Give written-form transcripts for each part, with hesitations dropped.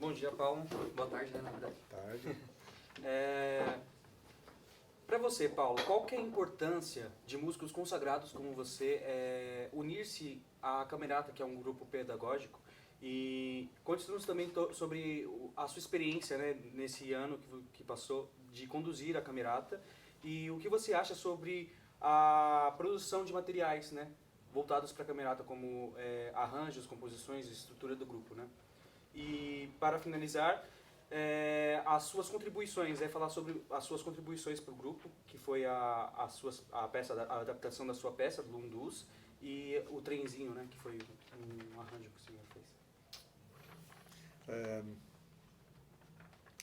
Bom dia, Paulo. Boa tarde, né, na verdade. Tarde. Para você, Paulo, qual que é a importância de músicos consagrados como você unir-se à Camerata, que é um grupo pedagógico? E conte-nos também sobre a sua experiência, né, nesse ano que passou de conduzir a Camerata e o que você acha sobre a produção de materiais, né, voltados para a Camerata, como arranjos, composições e estrutura do grupo, né? E para finalizar, as suas contribuições, falar sobre as suas contribuições para o grupo, que foi a adaptação da sua peça, do Lundus, e o trenzinho, né, que foi um arranjo que o senhor fez.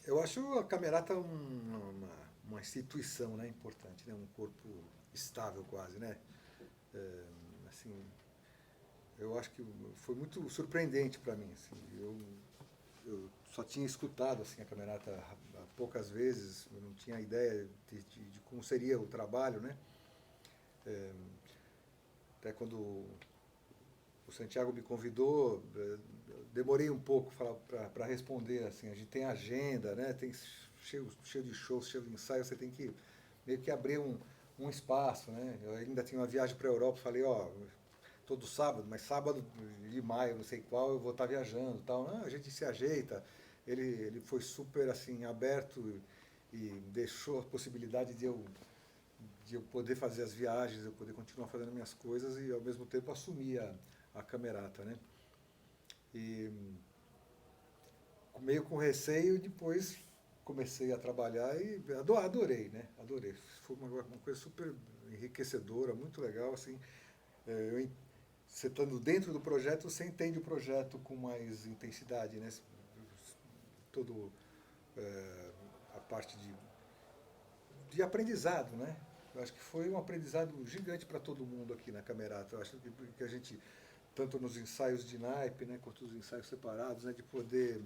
Eu acho a Camerata uma instituição, né, importante, né, um corpo estável quase, né? Assim, eu acho que foi muito surpreendente para mim. Assim, eu só tinha escutado assim, a Camerata poucas vezes, eu não tinha ideia de como seria o trabalho, né? Até quando o Santiago me convidou, demorei um pouco para responder. Assim, a gente tem agenda, né? Tem cheio de shows, cheio de ensaios, você tem que meio que abrir um espaço, né? Eu ainda tinha uma viagem para a Europa, falei, todo sábado, mas sábado de maio, não sei qual, eu vou estar viajando, tal. A gente se ajeita. Ele foi super assim aberto e deixou a possibilidade de eu poder fazer as viagens, eu poder continuar fazendo minhas coisas e ao mesmo tempo assumir a Camerata, né? E meio com receio, depois comecei a trabalhar e adorei, né? Adorei. Foi uma coisa super enriquecedora, muito legal, assim. Você estando dentro do projeto, você entende o projeto com mais intensidade, né? Todo a parte de aprendizado, né? Eu acho que foi um aprendizado gigante para todo mundo aqui na Camerata. Eu acho que a gente, tanto nos ensaios de naipe, né, quanto nos ensaios separados, né, de poder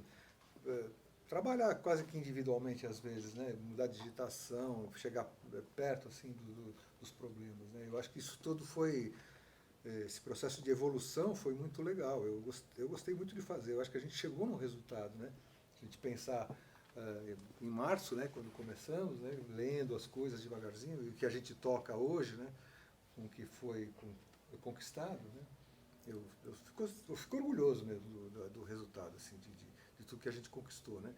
trabalhar quase que individualmente às vezes, né, mudar de digitação, chegar perto assim dos problemas, né. Eu acho que isso tudo foi, esse processo de evolução foi muito legal. Eu gostei muito de fazer. Eu acho que a gente chegou no resultado, né. A gente pensar em março, né, quando começamos, né, lendo as coisas devagarzinho, e o que a gente toca hoje, né, com o que foi conquistado, né, eu fico orgulhoso mesmo do resultado, assim, de tudo que a gente conquistou, né.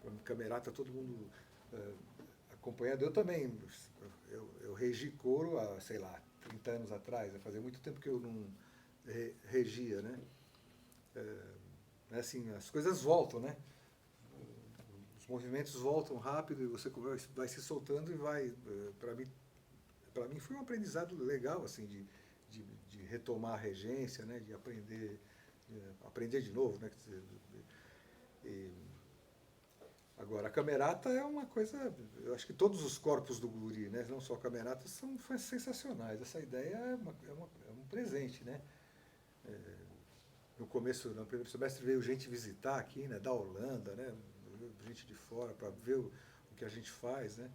A Camerata, todo mundo acompanhando. Eu também, eu regi coro há, sei lá, 30 anos atrás, fazia muito tempo que eu não regia, né. Assim, as coisas voltam, né. Os movimentos voltam rápido e você vai se soltando e vai. Para mim foi um aprendizado legal, assim, de retomar a regência, né, de aprender de novo, né. Agora, a Camerata é uma coisa. Eu acho que todos os corpos do Guri, né, não só a Camerata, são sensacionais. Essa ideia é um presente, né. No começo, no primeiro semestre, veio gente visitar aqui, né, da Holanda, né, gente de fora, para ver o que a gente faz, né.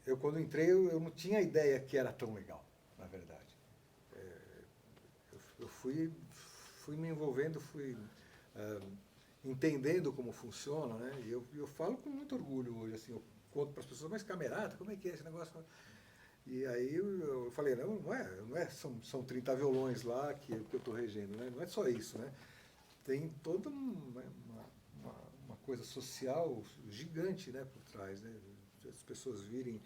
Eu, quando entrei, eu não tinha ideia que era tão legal, na verdade. Eu fui me envolvendo, fui entendendo como funciona, né, e eu falo com muito orgulho hoje, assim, eu conto para as pessoas, mas Camerata, como é que é esse negócio? E aí eu falei, não é são 30 violões lá que eu estou regendo, né? Não é só isso, né? Tem toda uma coisa social gigante, né, por trás, né? As pessoas virem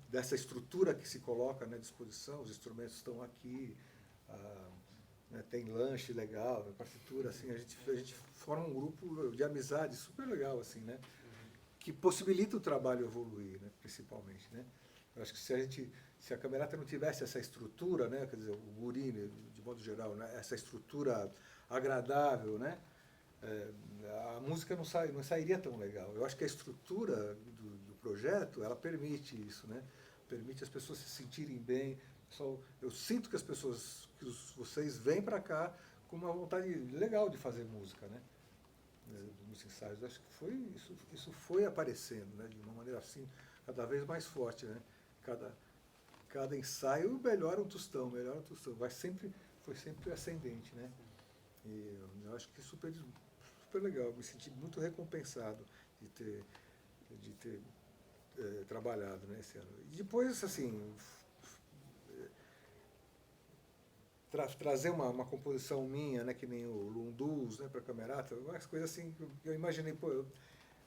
dessa estrutura que se coloca, né, à disposição, os instrumentos estão aqui, né, tem lanche legal, partitura, assim, a gente forma um grupo de amizade super legal, assim, né? Que possibilita o trabalho evoluir, né, principalmente, né. Eu acho que se a Camerata não tivesse essa estrutura, né, quer dizer, o Guri, né, de modo geral, né, essa estrutura agradável, né, a música não sairia tão legal. Eu acho que a estrutura do projeto, ela permite isso, né, permite as pessoas se sentirem bem. Eu sinto que as pessoas, vocês vêm para cá com uma vontade legal de fazer música, né, nos ensaios. Acho que isso foi aparecendo, né, de uma maneira assim, cada vez mais forte, né. Cada ensaio melhora um tostão, foi sempre ascendente, né. E eu acho que super, super legal, me senti muito recompensado de ter trabalhado, né, esse ano. E depois, assim, trazer uma composição minha, né, que nem o Lundus, né, para a Camerata, umas coisas assim que eu imaginei, pô,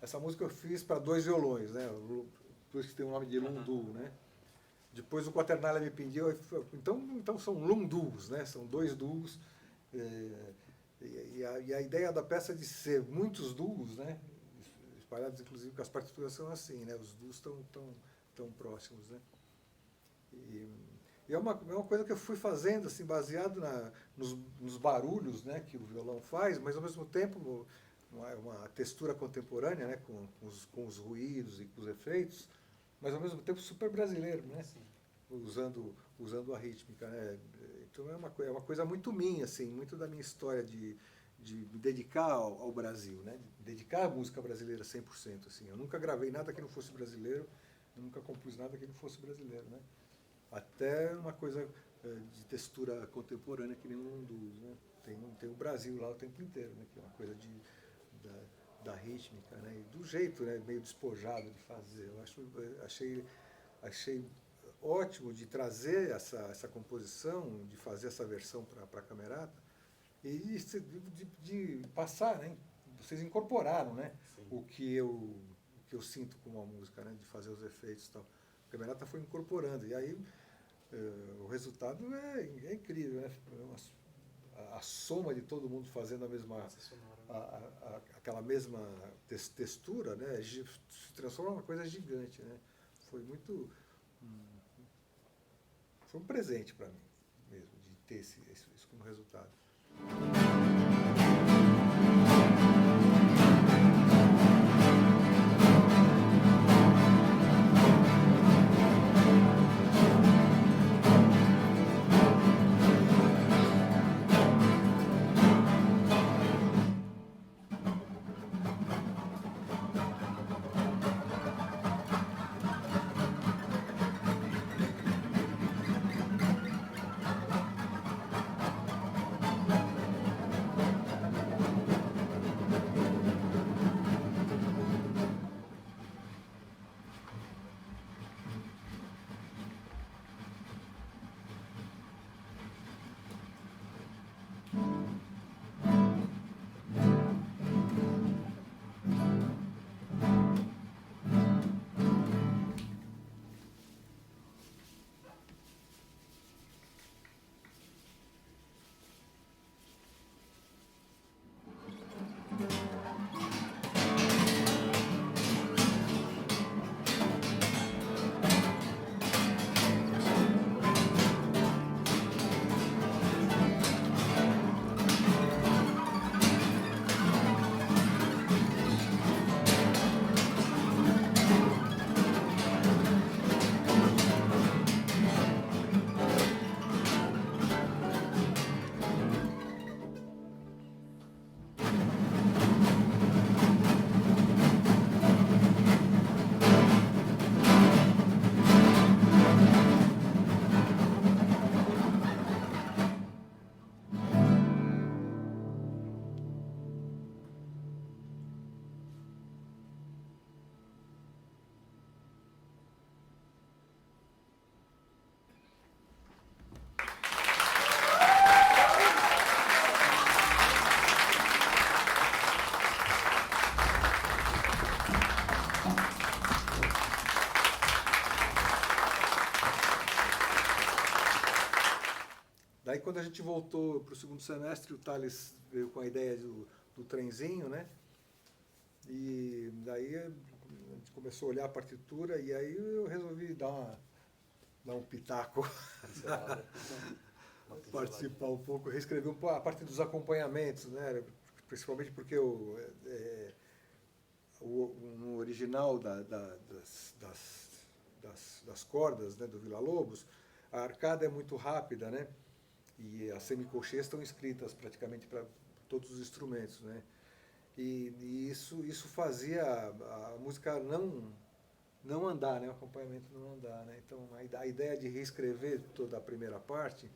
essa música eu fiz para 2 violões, né, por isso que tem o nome de Lundu, né. Depois o Quaternália me pediu, então são Lundus, né, são 2 duos, e a ideia da peça é de ser muitos duos, né, espalhados, inclusive, que as partituras são assim, né, os duos estão tão próximos, né. E é uma coisa que eu fui fazendo, assim, baseado nos barulhos, né, que o violão faz, mas ao mesmo tempo uma textura contemporânea, né, com os ruídos e com os efeitos, mas ao mesmo tempo super brasileiro, né, usando a rítmica, né. Então é uma coisa muito minha, assim, muito da minha história de me dedicar ao Brasil, né, de dedicar a música brasileira 100%, assim. Eu nunca gravei nada que não fosse brasileiro, eu nunca compus nada que não fosse brasileiro, né. Até uma coisa de textura contemporânea que nem um Lundus, né? Tem o Brasil lá o tempo inteiro, né? Que é uma coisa da rítmica, né? E do jeito, né, meio despojado de fazer. Achei ótimo de trazer essa composição, de fazer essa versão para a Camerata e de passar, né? Vocês incorporaram, né? O que eu sinto com a música, né? De fazer os efeitos e tal. A Camerata foi incorporando. E aí o resultado é incrível, né? A soma de todo mundo fazendo aquela mesma textura, né? Se transforma em uma coisa gigante, né? Foi foi um presente para mim mesmo, de ter isso como resultado. Daí quando a gente voltou para o segundo semestre, o Thales veio com a ideia do trenzinho, né? E daí a gente começou a olhar a partitura e aí eu resolvi dar um pitaco, participar um pouco, reescrever a parte dos acompanhamentos, né? Principalmente porque no original das cordas, né, do Villa-Lobos, a arcada é muito rápida, né? E as semicolcheias estão escritas praticamente para todos os instrumentos, né? E isso fazia a música não andar, né? O acompanhamento não andar, né? Então a ideia de reescrever toda a primeira parte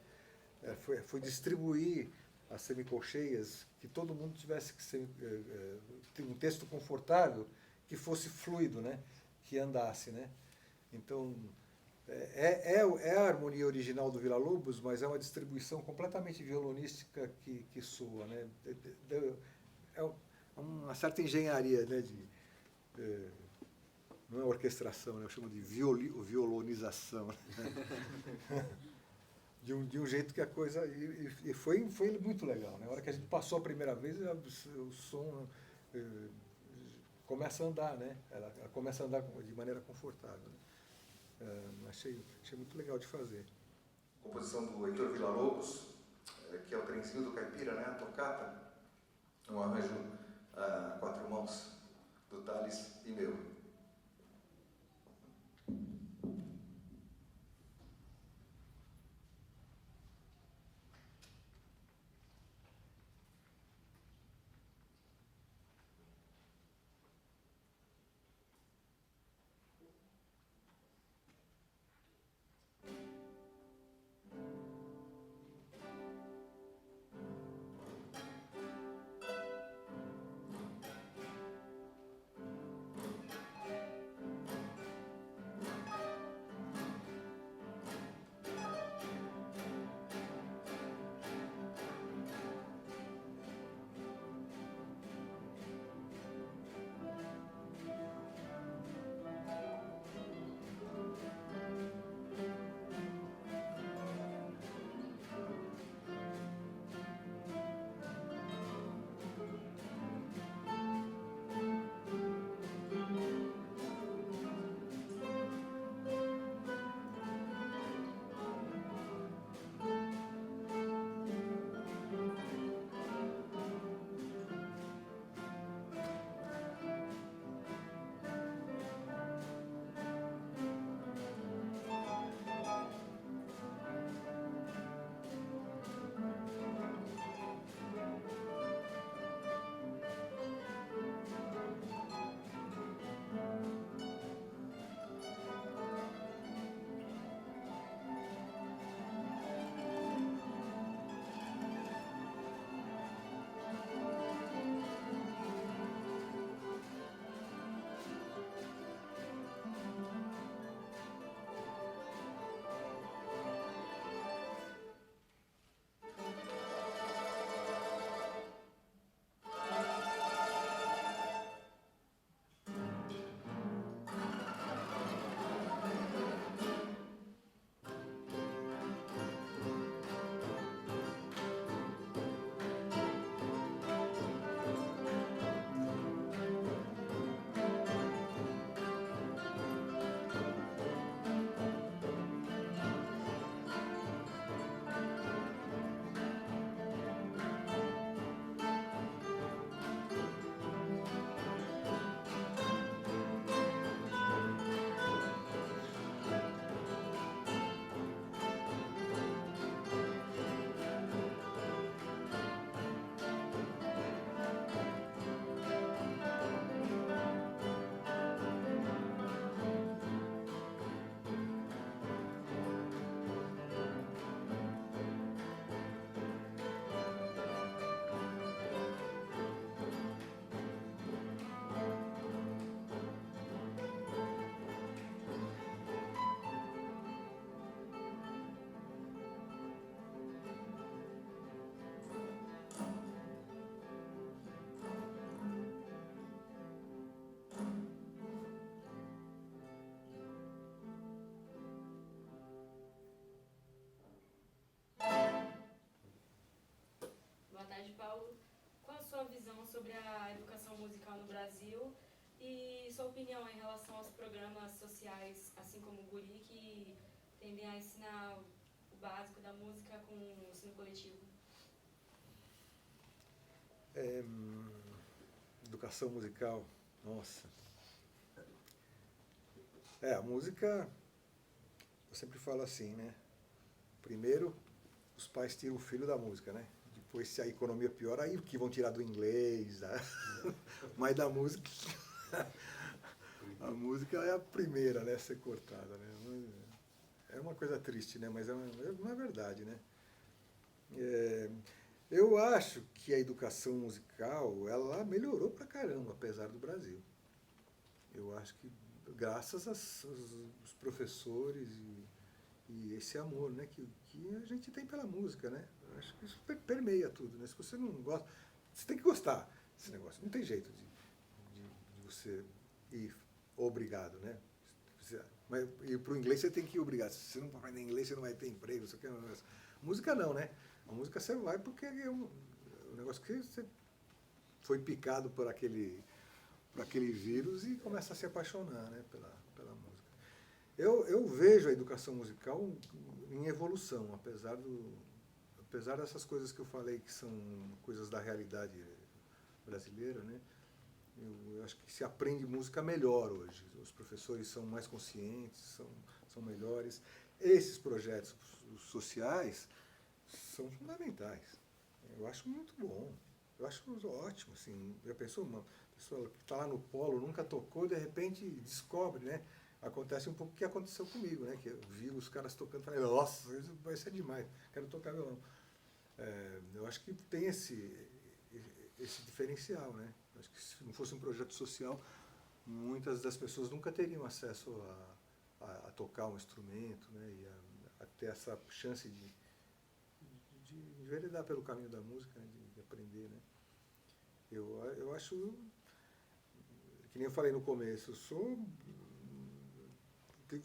foi distribuir as semicolcheias, que todo mundo tivesse que ser, ter um texto confortável, que fosse fluido, né? Que andasse, né? Então, é a harmonia original do Villa-Lobos, mas é uma distribuição completamente violonística que soa, né? É uma certa engenharia, né? Não é orquestração, né? Eu chamo de violonização. Né? De um jeito que a coisa... E foi muito legal, né? Na hora que a gente passou a primeira vez, o som começa a andar, né? Ela começa a andar de maneira confortável. Né? Achei muito legal de fazer. Composição do Heitor Villa-Lobos, que é o trenzinho do Caipira, né? A tocata, um arranjo a 4 mãos do Thales e meu. Boa tarde, Paulo. Qual a sua visão sobre a educação musical no Brasil e sua opinião em relação aos programas sociais, assim como o Guri, que tendem a ensinar o básico da música com o ensino coletivo? Educação musical, nossa. A música, eu sempre falo assim, né? Primeiro, os pais tiram o filho da música, né? Depois, se a economia piora, aí que vão tirar do inglês, né? Mas da música, a música é a primeira, né, a ser cortada, né? É uma coisa triste, né? Mas não é verdade, né? Eu acho que a educação musical, ela melhorou pra caramba, apesar do Brasil. Eu acho que graças aos professores e esse amor, né, que a gente tem pela música, né? Eu acho que isso permeia tudo, né? Se você não gosta, você tem que gostar desse negócio. Não tem jeito de você ir obrigado, né? Mas ir para o inglês você tem que ir obrigado. Se você não aprender inglês, você não vai ter emprego. Você quer... Música não, né? A música você vai porque é um negócio que você foi picado por aquele vírus e começa a se apaixonar, né, pela música. Eu vejo a educação musical em evolução, apesar dessas coisas que eu falei que são coisas da realidade brasileira, né? Eu acho que se aprende música melhor hoje. Os professores são mais conscientes, são melhores. Esses projetos sociais são fundamentais. Eu acho muito bom. Eu acho ótimo. Assim. Já pensou, uma pessoa que está lá no polo, nunca tocou, de repente descobre, né? Acontece um pouco o que aconteceu comigo, né? Que eu vi os caras tocando e falei, nossa, isso vai ser demais, quero tocar violão. Eu acho que tem esse diferencial, né? Acho que se não fosse um projeto social, muitas das pessoas nunca teriam acesso a tocar um instrumento, né? E a ter essa chance de enveredar pelo caminho da música, né? De aprender, né? Eu acho, que nem eu falei no começo,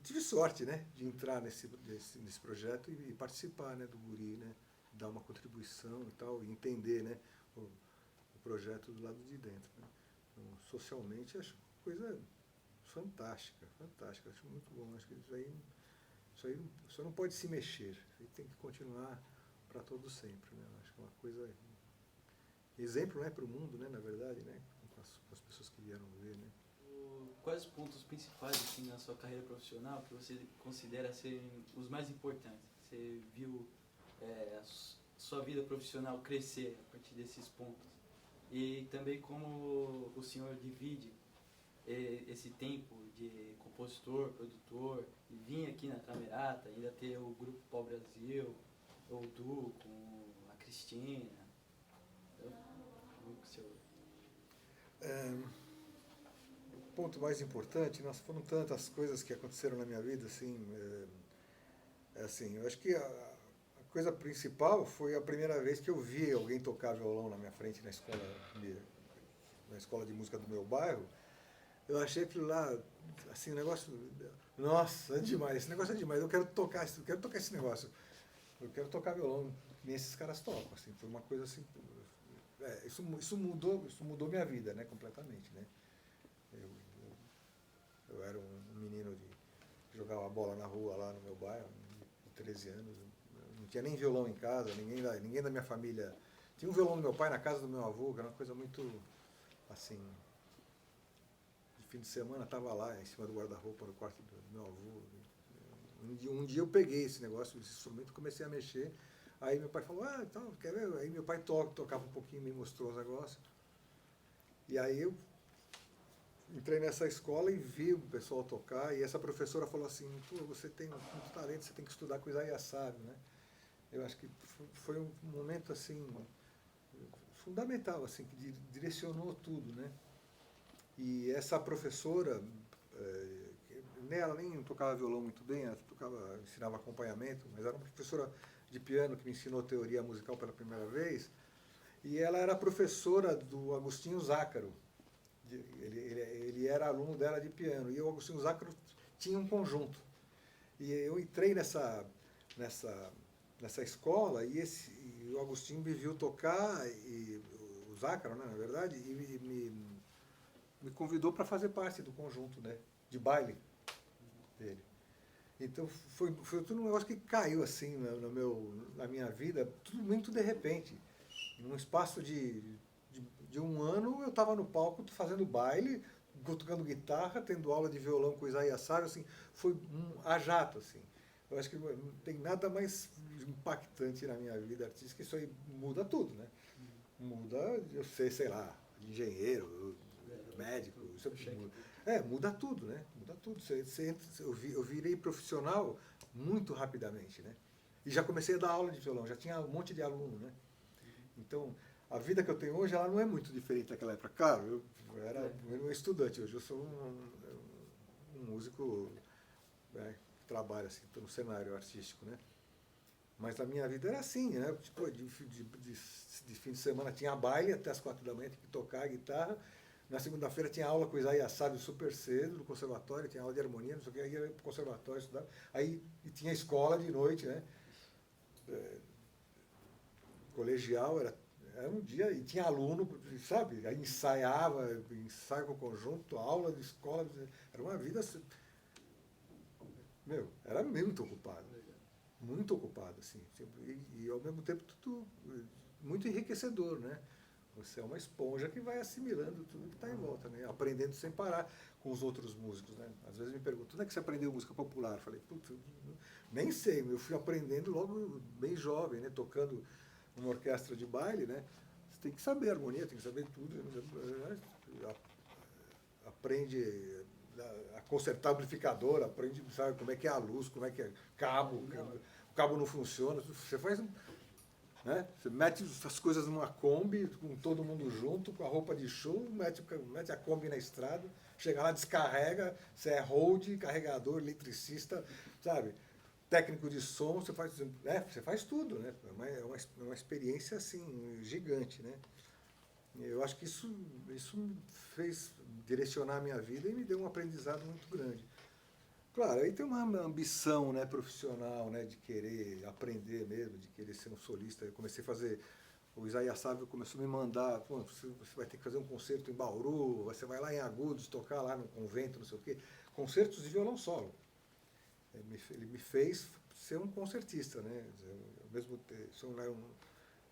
tive sorte, né? De entrar nesse projeto e participar, né? Do Guri, né? Dar uma contribuição e tal, e entender, né? O projeto do lado de dentro. Né? Então, socialmente, acho uma coisa fantástica, fantástica, acho muito bom. Acho que isso aí só não pode se mexer, isso aí tem que continuar para todo sempre. Né? Acho que é uma coisa, exemplo, né, para o mundo, né, na verdade, né, com as pessoas que vieram ver. Né? Quais os pontos principais assim, na sua carreira profissional que você considera serem os mais importantes? Você viu a sua vida profissional crescer a partir desses pontos? E também como o senhor divide esse tempo de compositor, produtor, e vir aqui na Camerata, ainda ter o Grupo Pau Brasil, o Du com a Cristina. O ponto mais importante, foram tantas coisas que aconteceram na minha vida, assim, assim, eu acho que a coisa principal foi a primeira vez que eu vi alguém tocar violão na minha frente na escola de música do meu bairro. Eu achei aquilo lá, assim, um negócio, nossa, é demais, esse negócio é demais, eu quero tocar esse negócio, eu quero tocar violão, nem esses caras tocam, assim, foi uma coisa assim, isso mudou minha vida, né, completamente, né. Eu era um menino que jogava bola na rua lá no meu bairro, de 13 anos, não tinha nem violão em casa, ninguém da minha família, tinha um violão do meu pai na casa do meu avô, que era uma coisa muito, assim, fim de semana estava lá em cima do guarda-roupa no quarto do meu avô. Um dia eu peguei esse negócio, esse instrumento, comecei a mexer. Aí meu pai falou, então, quer ver? Aí meu pai tocava um pouquinho, me mostrou os negócios. E aí eu entrei nessa escola e vi o pessoal tocar. E essa professora falou assim, você tem muito talento, você tem que estudar com Isaías Sábio, né? Eu acho que foi um momento assim fundamental, assim, que direcionou tudo, né? E essa professora, ela nem tocava violão muito bem, ela ensinava acompanhamento, mas era uma professora de piano que me ensinou teoria musical pela primeira vez, e ela era professora do Agostinho Zácaro. Ele era aluno dela de piano, e o Agostinho Zácaro tinha um conjunto. E eu entrei nessa escola, e o Agostinho me viu tocar, e o Zácaro, né, na verdade, e me convidou para fazer parte do conjunto, né, de baile dele. Então foi tudo um negócio que caiu assim na minha vida, tudo muito de repente. Num espaço de um ano eu estava no palco fazendo baile, tocando guitarra, tendo aula de violão com o Isaías Sábio, assim, foi a jato, assim. Eu acho que não tem nada mais impactante na minha vida artística, isso aí muda tudo, né? Muda, eu sei lá, engenheiro, médico, isso muda tudo, né? Muda tudo. Eu virei profissional muito rapidamente, né? E já comecei a dar aula de violão, já tinha um monte de aluno, né? Então, a vida que eu tenho hoje, ela não é muito diferente daquela época. Claro, eu era um estudante, hoje eu sou um músico, né, que trabalha assim, tô no cenário artístico, né? Mas a minha vida era assim, né? Tipo, de fim de semana tinha baile até as 4 da manhã, tinha que tocar a guitarra. Na segunda-feira tinha aula com o Isaías Sábio super cedo, no conservatório, tinha aula de harmonia, não sei o que, aí ia pro conservatório estudar. Aí e tinha escola de noite, né? Colegial, era um dia, e tinha aluno, sabe? Aí ensaiava, ensaio com o conjunto, aula de escola, era uma vida, era muito ocupado, assim, e ao mesmo tempo tudo muito enriquecedor, né? Você é uma esponja que vai assimilando tudo que está em volta, né? Aprendendo sem parar com os outros músicos, né? Às vezes me perguntam, onde é que você aprendeu música popular? Eu falei, putz, nem sei, eu fui aprendendo logo bem jovem, né? Tocando numa orquestra de baile, né? Você tem que saber harmonia, tem que saber tudo, né? Aprende a consertar amplificador, aprende, sabe, como é que é a luz, como é que é cabo, o cabo não funciona, você faz, né? Você mete as coisas numa Kombi, com todo mundo junto, com a roupa de show, mete a Kombi na estrada, chega lá, descarrega, você é hold, carregador, eletricista, sabe? Técnico de som, você faz tudo, né? É uma experiência assim, gigante, né? Eu acho que isso me fez direcionar a minha vida e me deu um aprendizado muito grande. Claro, aí tem uma ambição, né, profissional, né, de querer aprender mesmo, de querer ser um solista. Eu comecei a fazer, o Isaías Sábio começou a me mandar, você vai ter que fazer um concerto em Bauru, você vai lá em Agudos, tocar lá no convento, não sei o quê, concertos de violão solo. Ele me fez ser um concertista, né, ao mesmo tempo,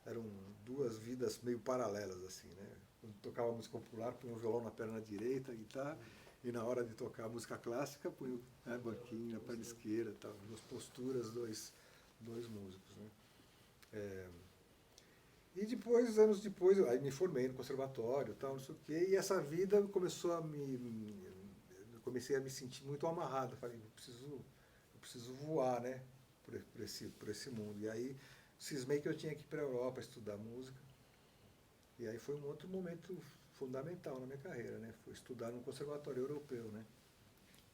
eram 2 vidas meio paralelas, assim, né. Quando tocava música popular, punha o violão na perna direita, a guitarra, e na hora de tocar a música clássica, punha o banquinho na perna esquerda, tal, 2 posturas, dois músicos, né. E depois, anos depois, aí me formei no conservatório, tal, não sei o quê, e essa vida começou eu comecei a me sentir muito amarrado. Falei, eu preciso voar, né, por esse mundo. E aí cismei que eu tinha que ir para a Europa estudar música. E aí foi um outro momento fundamental na minha carreira, né? Foi estudar num conservatório europeu, né?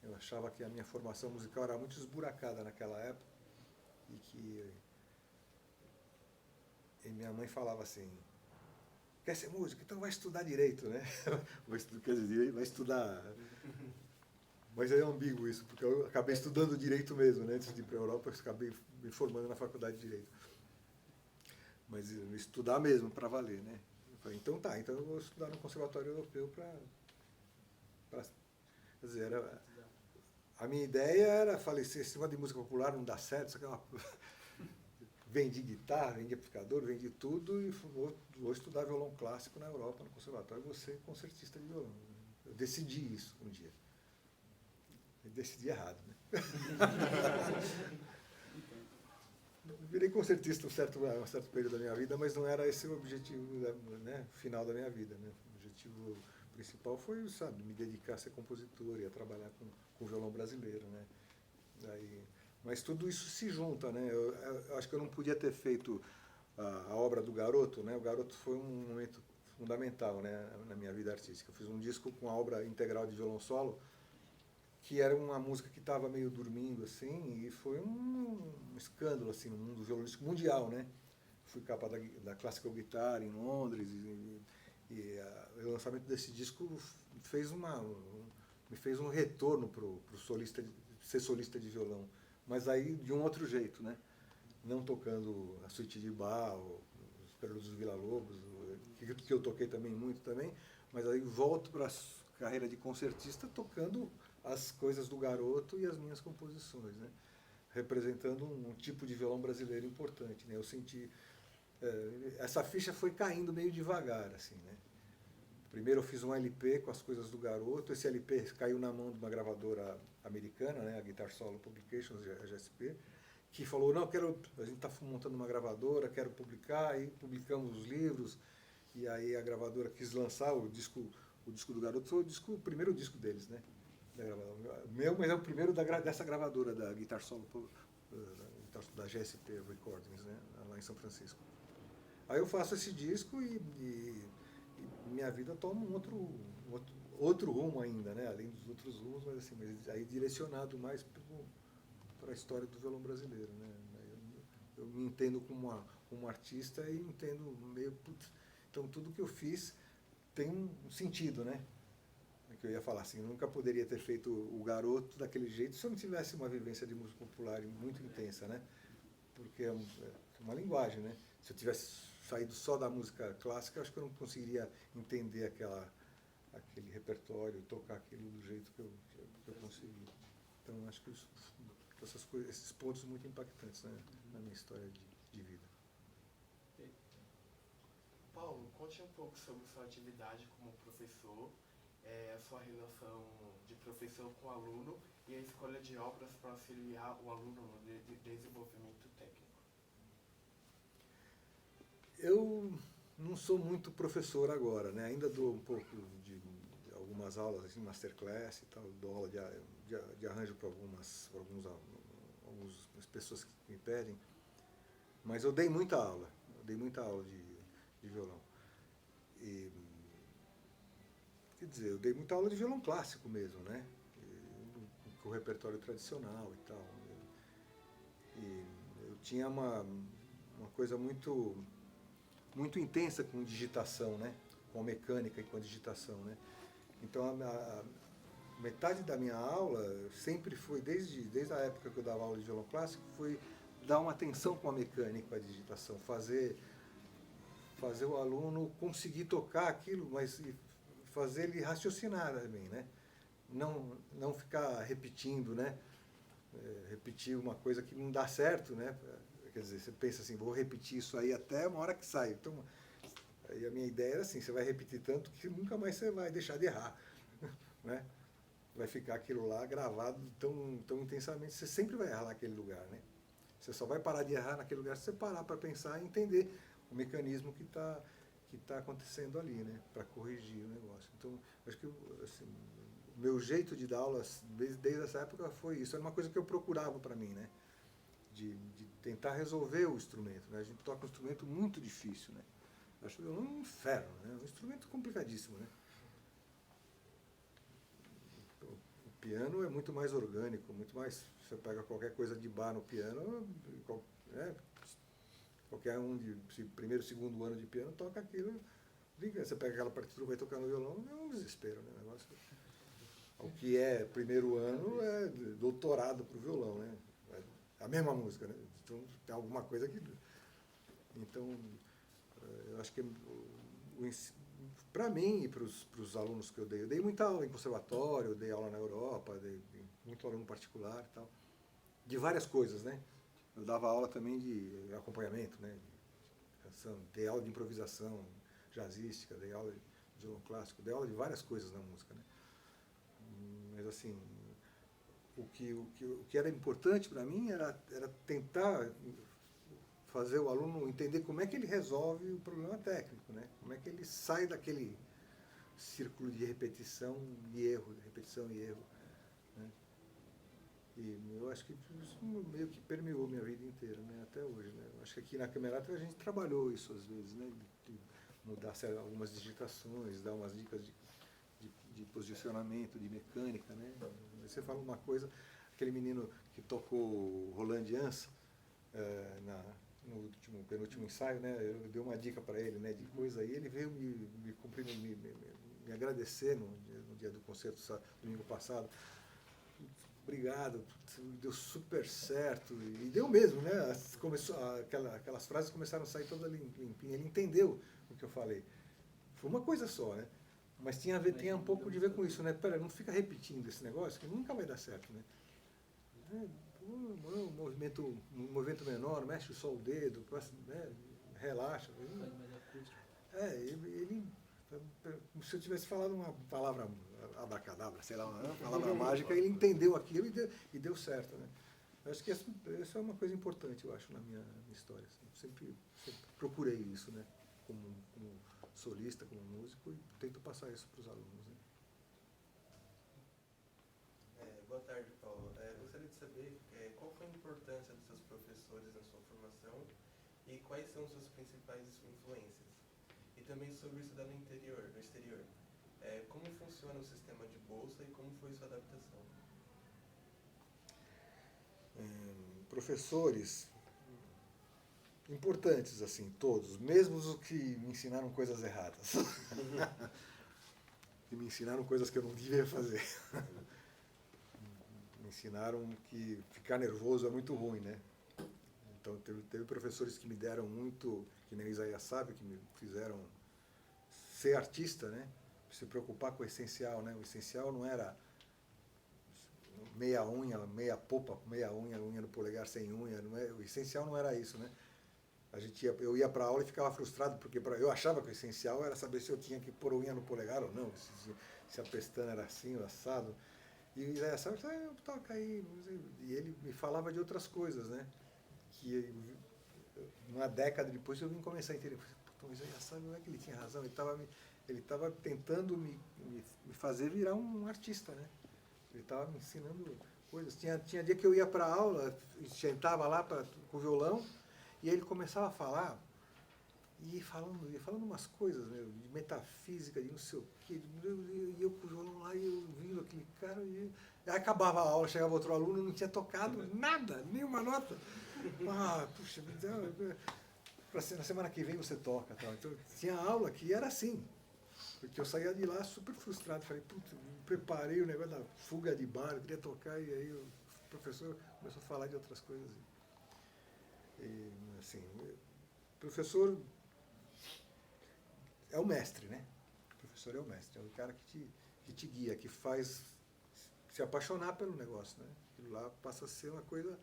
Eu achava que a minha formação musical era muito esburacada naquela época e minha mãe falava assim, quer ser músico? Então vai estudar direito, né? Quer dizer, vai estudar... Mas é ambíguo isso, porque eu acabei estudando direito mesmo, né? Antes de ir para a Europa, eu acabei me formando na faculdade de direito. Mas estudar mesmo, para valer, né? Eu falei, então tá, então eu vou estudar no Conservatório Europeu para... Quer dizer, a minha ideia era, falei, esse negócio de música popular não dá certo, isso aqui é uma... Vendi guitarra, vendi amplificador, vendi tudo e vou estudar violão clássico na Europa, no Conservatório, e vou ser concertista de violão. Eu decidi isso um dia. Eu decidi errado, né? Virei concertista um certo período da minha vida, mas não era esse o objetivo, né, final da minha vida, né? O objetivo principal foi, sabe, me dedicar a ser compositor e a trabalhar com o violão brasileiro, né? Mas tudo isso se junta, né? Eu acho que eu não podia ter feito a obra do Garoto, né? O Garoto foi um momento fundamental, né, na minha vida artística. Eu fiz um disco com a obra integral de violão solo, que era uma música que estava meio dormindo, assim, e foi um escândalo, assim, no mundo violonístico mundial, né? Fui capa da Classical Guitar em Londres, e o lançamento desse disco me fez um retorno para o solista, ser solista de violão, mas aí de um outro jeito, né? Não tocando a suíte de Bach, os Preludes do Villa-Lobos, que eu toquei também muito também, mas aí volto para a carreira de concertista tocando as coisas do Garoto e as minhas composições, né? Representando um tipo de violão brasileiro importante, né? Eu senti... essa ficha foi caindo meio devagar, assim, né? Primeiro eu fiz um LP com as coisas do Garoto, esse LP caiu na mão de uma gravadora americana, né? A Guitar Solo Publications, a GSP, que falou, não, a gente está montando uma gravadora, quero publicar, aí publicamos os livros, e aí a gravadora quis lançar o disco do Garoto, foi o primeiro disco deles, né? Mas é o primeiro dessa gravadora, da Guitar Solo, da GSP Recordings, né, lá em São Francisco. Aí eu faço esse disco e minha vida toma um outro rumo ainda, né? Além dos outros rumos, mas assim, mas aí direcionado mais para a história do violão brasileiro, né? Eu me entendo como um artista e entendo meio... Putz, então tudo que eu fiz tem um sentido, né? É que eu ia falar assim, eu nunca poderia ter feito o Garoto daquele jeito se eu não tivesse uma vivência de música popular muito intensa, né? Porque é uma linguagem, né? Se eu tivesse saído só da música clássica, acho que eu não conseguiria entender aquele repertório, tocar aquilo do jeito que eu consegui. Então, acho que esses pontos são muito impactantes, né, na minha história de vida. Paulo, conte um pouco sobre sua atividade como professor, a sua relação de professor com o aluno e a escolha de obras para auxiliar o aluno no desenvolvimento técnico. Eu não sou muito professor agora, né? Ainda dou um pouco de algumas aulas, assim, masterclass e tal, dou aula de arranjo para algumas pessoas que me pedem, mas eu dei muita aula de violão. E, quer dizer, eu dei muita aula de violão clássico mesmo, né? Com o repertório tradicional e tal. E eu tinha uma coisa muito intensa com digitação, né? Com a mecânica e com a digitação, né? Então, a metade da minha aula sempre foi, desde a época que eu dava aula de violão clássico, foi dar uma atenção com a mecânica, com a digitação, fazer o aluno conseguir tocar aquilo, mas fazer ele raciocinar também, né? Não ficar repetindo, né? Repetir uma coisa que não dá certo, né? Quer dizer, você pensa assim, vou repetir isso aí até uma hora que sai. Então, aí a minha ideia era assim, você vai repetir tanto que nunca mais você vai deixar de errar, né? Vai ficar aquilo lá gravado tão intensamente, você sempre vai errar naquele lugar, né? Você só vai parar de errar naquele lugar se você parar para pensar e entender o mecanismo que tá acontecendo ali, né? Para corrigir o negócio. Então, acho que assim, o meu jeito de dar aulas desde essa época foi isso. Era uma coisa que eu procurava para mim, né? De tentar resolver o instrumento, né? A gente toca um instrumento muito difícil, né? Acho que é um inferno, né? Um instrumento complicadíssimo, né? O piano é muito mais orgânico, muito mais... Você pega qualquer coisa de bar no piano, né? Qualquer um de primeiro, segundo ano de piano toca aquilo. Você pega aquela partitura e vai tocar no violão, é um desespero, né? O negócio, o que é primeiro ano é doutorado para o violão, né? A mesma música, né? Então tem alguma coisa que... Então, eu acho que para mim e para os alunos que eu dei muita aula em conservatório, eu dei aula na Europa, dei muito aluno particular e tal, de várias coisas, né? Eu dava aula também de acompanhamento, né? De canção, dei aula de improvisação jazzística, dei aula de violão clássico, dei aula de várias coisas na música, né? Mas assim, o que era importante para mim era tentar fazer o aluno entender como é que ele resolve o problema técnico, né? Como é que ele sai daquele círculo de repetição e erro, né? E eu acho que isso meio que permeou minha vida inteira, né? Até hoje, né? Eu acho que aqui na Camerata a gente trabalhou isso às vezes, né? De mudar algumas digitações, dar umas dicas de posicionamento, de mecânica, né? Você fala uma coisa, aquele menino que tocou Roland Jans no penúltimo ensaio, né? Eu dei uma dica para ele, né? De coisa aí, ele veio me agradecer no dia do concerto, domingo passado. Obrigado, deu super certo, e deu mesmo, né? Aquelas frases começaram a sair todas limpinhas, ele entendeu o que eu falei. Foi uma coisa só, né? Mas tinha um pouco de ver com isso, né? Pera, não fica repetindo esse negócio que nunca vai dar certo, né? Um movimento menor, mexe só o dedo, né? Relaxa. Se eu tivesse falado uma palavra abracadabra, sei lá, uma palavra mágica, ele entendeu aquilo e deu certo, né? Eu acho que isso é uma coisa importante, eu acho, na minha história. Assim. Sempre procurei isso, né? Como solista, como músico, e tento passar isso para os alunos. Né? Boa tarde, Paulo. Gostaria de saber qual foi a importância dos seus professores na sua formação E quais são suas principais influências? E também sobre estudar no exterior. Como funciona o sistema de bolsa e como foi sua adaptação? Professores importantes, assim, todos, mesmo os que me ensinaram coisas erradas. Que me ensinaram coisas que eu não devia fazer. Me ensinaram que ficar nervoso é muito ruim, né? Então teve professores que me deram muito, que nem Isaías Sábio, que me fizeram ser artista, né? Se preocupar com o essencial, né? O essencial não era meia unha, meia polpa, meia unha no polegar sem unha, não é, o essencial não era isso, né? Eu ia para aula e ficava frustrado, porque eu achava que o essencial era saber se eu tinha que pôr unha no polegar ou não, se a pestana era assim, o assado. E o Isaías Sábio disse, toca aí. E ele me falava de outras coisas, né? Que uma década depois eu vim começar a entender. O Isaías Sábio, não é que ele tinha razão, ele estava tentando me fazer virar um artista, né? Ele estava me ensinando coisas. Tinha dia que eu ia para a aula, sentava lá com o violão, e ele começava a falar, e falando umas coisas, né, de metafísica, de não sei o quê, e eu com o violão lá, e eu ouvindo aquele cara, e aí acabava a aula, chegava outro aluno, não tinha tocado nada, nenhuma nota. Puxa, na semana que vem você toca. Tal. Então, tinha aula que era assim, porque eu saía de lá super frustrado, falei, preparei o negócio da fuga de bar, eu queria tocar, e aí o professor começou a falar de outras coisas. E, assim, o professor é o mestre, né? O professor é o mestre, é o cara que te guia, que faz se apaixonar pelo negócio, né? Aquilo lá passa a ser uma coisa,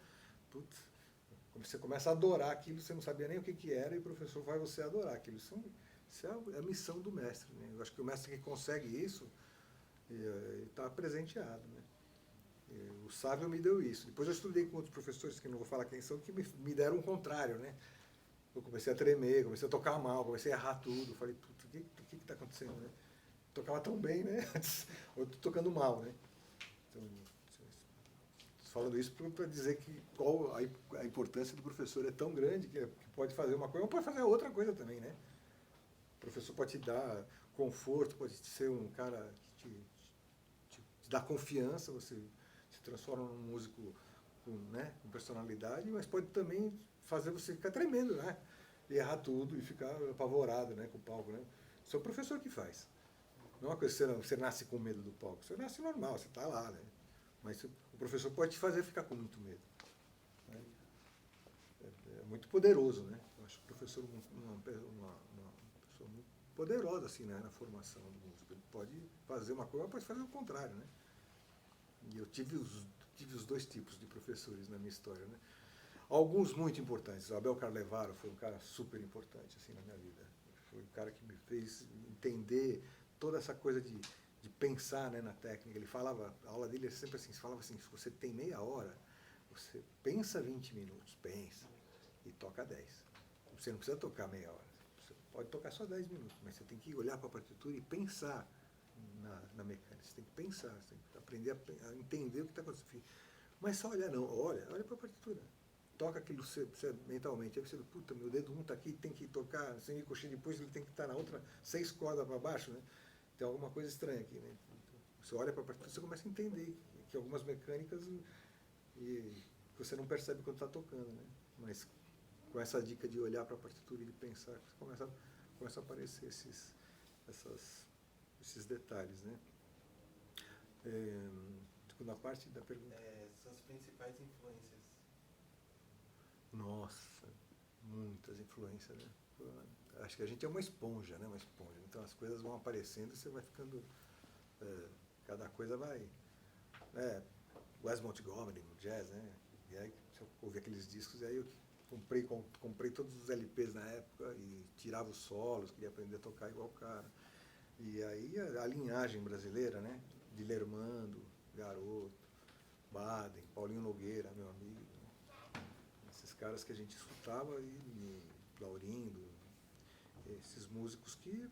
você começa a adorar aquilo, você não sabia nem o que era, e o professor faz você adorar aquilo. Isso é a missão do mestre, né? Eu acho que o mestre que consegue isso, está presenteado, né? O Sávio me deu isso. Depois eu estudei com outros professores, que não vou falar quem são, que me deram o contrário, né? Eu comecei a tremer, comecei a tocar mal, comecei a errar tudo. Falei, o que está acontecendo, né? Tocava tão bem, né? Eu estou tocando mal, né? Então, falando isso para dizer que qual a importância do professor é tão grande que pode fazer uma coisa, ou pode fazer outra coisa também, né? O professor pode te dar conforto, pode ser um cara que te dá confiança, você se transforma num músico com personalidade, mas pode também fazer você ficar tremendo, né? E errar tudo e ficar apavorado, né, com o palco, né? Isso é o professor que faz. Não é uma coisa que você nasce com medo do palco, você nasce normal, você está lá, né? Mas o professor pode te fazer ficar com muito medo. Né? É muito poderoso, né? Eu acho o professor uma pessoa muito poderosa assim, né, na formação do músico. Ele pode fazer uma coisa, mas pode fazer o contrário, né? E eu tive os dois tipos de professores na minha história, né? Alguns muito importantes. O Abel Carlevaro foi um cara super importante assim, na minha vida. Foi um cara que me fez entender toda essa coisa de pensar, né, na técnica. Ele falava, a aula dele é sempre assim, falava assim, se você tem meia hora, você pensa 20 minutos, pensa, e toca 10. Você não precisa tocar meia hora, você pode tocar só 10 minutos, mas você tem que olhar para a partitura e pensar na mecânica, você tem que pensar, você tem que aprender a entender o que está acontecendo. Mas só olhar não, olha para a partitura. Toca aquilo mentalmente. Aí você fala, puta, meu dedo está aqui, tem que tocar sem ricochete, depois ele tem que estar na outra 6 cordas para baixo, né? Tem alguma coisa estranha aqui, né? Você olha para a partitura, você começa a entender que algumas mecânicas e você não percebe quando está tocando, né? Mas com essa dica de olhar para a partitura e de pensar, começa a aparecer esses detalhes, né? Segunda parte da pergunta. Suas principais influências. Nossa, muitas influências, né? Acho que a gente é uma esponja, né? Uma esponja. Então as coisas vão aparecendo e você vai ficando... cada coisa vai... Wes Montgomery no jazz, né? E aí eu ouvi aqueles discos e aí eu comprei todos os LPs na época e tirava os solos, queria aprender a tocar igual o cara. E aí a linhagem brasileira, né? De Lermando, Garoto, Baden, Paulinho Nogueira, meu amigo. Esses caras que a gente escutava e Laurindo, esses músicos que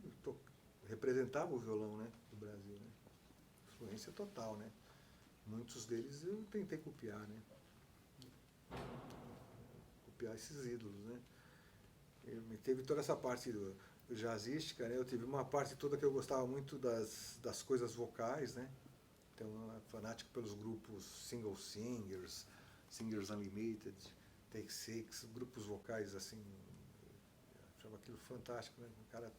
representavam o violão, né, do Brasil, né? Influência total, né? Muitos deles eu tentei copiar, né? Copiar esses ídolos, né? teve toda essa parte do jazzística, né? Eu tive uma parte toda que eu gostava muito das coisas vocais, né? Então, eu era fanático pelos grupos Single Singers, Singers Unlimited, Take Six, grupos vocais assim, eu achava aquilo fantástico, né? Um cara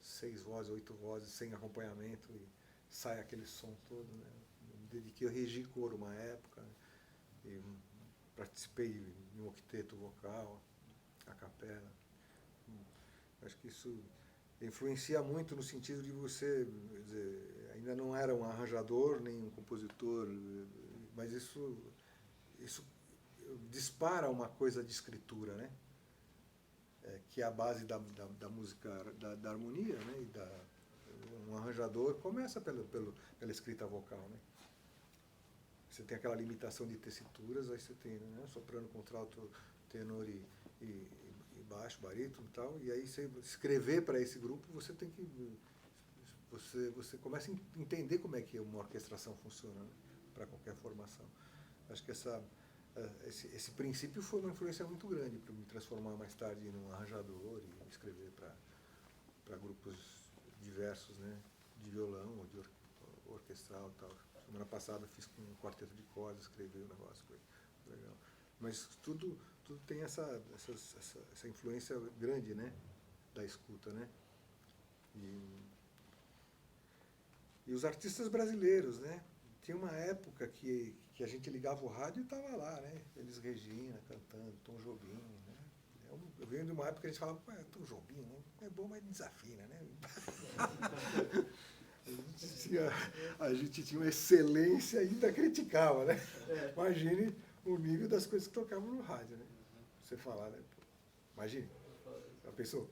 6 vozes, 8 vozes, sem acompanhamento e sai aquele som todo, né? Me dediquei a regi coro uma época, né? E participei de um octeto vocal, a capela. Acho que isso influencia muito no sentido de você, quer dizer, ainda não era um arranjador nem um compositor, mas isso dispara uma coisa de escritura, né? Que é a base da música, da harmonia, né? Um arranjador começa pela escrita vocal, né? Você tem aquela limitação de tessituras, aí você tem, né, soprano, contralto, tenor e baixo, barítono e tal, e aí você escrever para esse grupo, você tem que você começa a entender como é que uma orquestração funciona, né, para qualquer formação. Acho que esse princípio foi uma influência muito grande para me transformar mais tarde num arranjador e escrever para grupos diversos, né, de violão ou de orquestral e tal. Semana passada fiz com um quarteto de cordas, escrevi um negócio, foi legal. Mas tudo tem essa influência grande, né, da escuta, né? E os artistas brasileiros, né? Tinha uma época que a gente ligava o rádio e estava lá, né? Elis Regina cantando, Tom Jobim, né? Eu venho de uma época que a gente falava, Tom Jobim, né? É bom, mas desafina, né? A gente tinha uma excelência e ainda criticava, né? Imagine o nível das coisas que tocavam no rádio, né? Você falar, né? Imagine, a pessoa,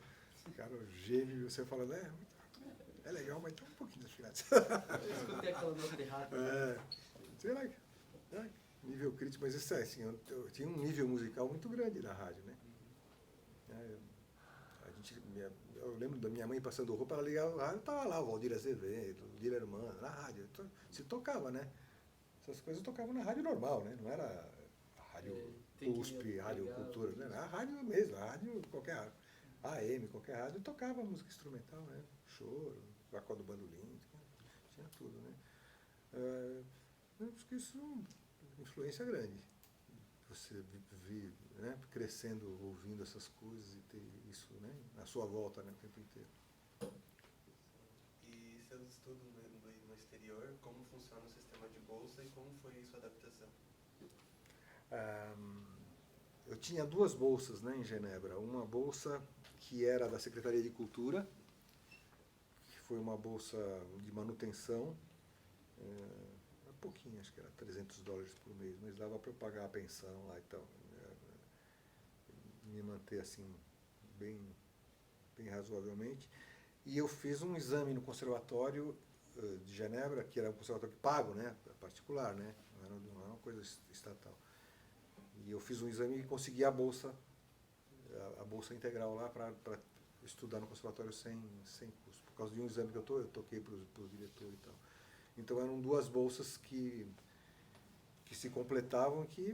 cara, o gênio, você falando, é legal, mas tá um pouquinho desafinado. Eu escutei aquela nota errada. Sei lá, nível crítico, mas isso é assim, eu tinha um nível musical muito grande na rádio, né? Eu lembro da minha mãe passando roupa, ela ligava o rádio, estava lá o Valdir Azevedo, o Dir Hermano, na rádio. Então, se tocava, né? Essas coisas tocavam na rádio normal, né? Não era a rádio USP, rádio Cultura, né? Era a rádio mesmo, a rádio qualquer AM, qualquer rádio, tocava música instrumental, né? Choro, Vacó do Bandolim, tinha tudo, né? Acho que isso é uma influência grande. Você vir, né, crescendo, ouvindo essas coisas e ter isso, né, na sua volta, né, o tempo inteiro. E seus estudos no exterior, como funciona o sistema de bolsa e como foi sua adaptação? Eu tinha 2 bolsas, né, em Genebra. Uma bolsa que era da Secretaria de Cultura, que foi uma bolsa de manutenção, pouquinho, acho que era $300 por mês, mas dava para eu pagar a pensão lá e tal. Me manter assim, bem razoavelmente. E eu fiz um exame no Conservatório de Genebra, que era um conservatório pago, né, particular, né, não era uma coisa estatal. E eu fiz um exame e consegui a bolsa integral lá para estudar no Conservatório sem custo. Por causa de um exame que eu toquei para o diretor e tal. Então eram 2 bolsas que se completavam, que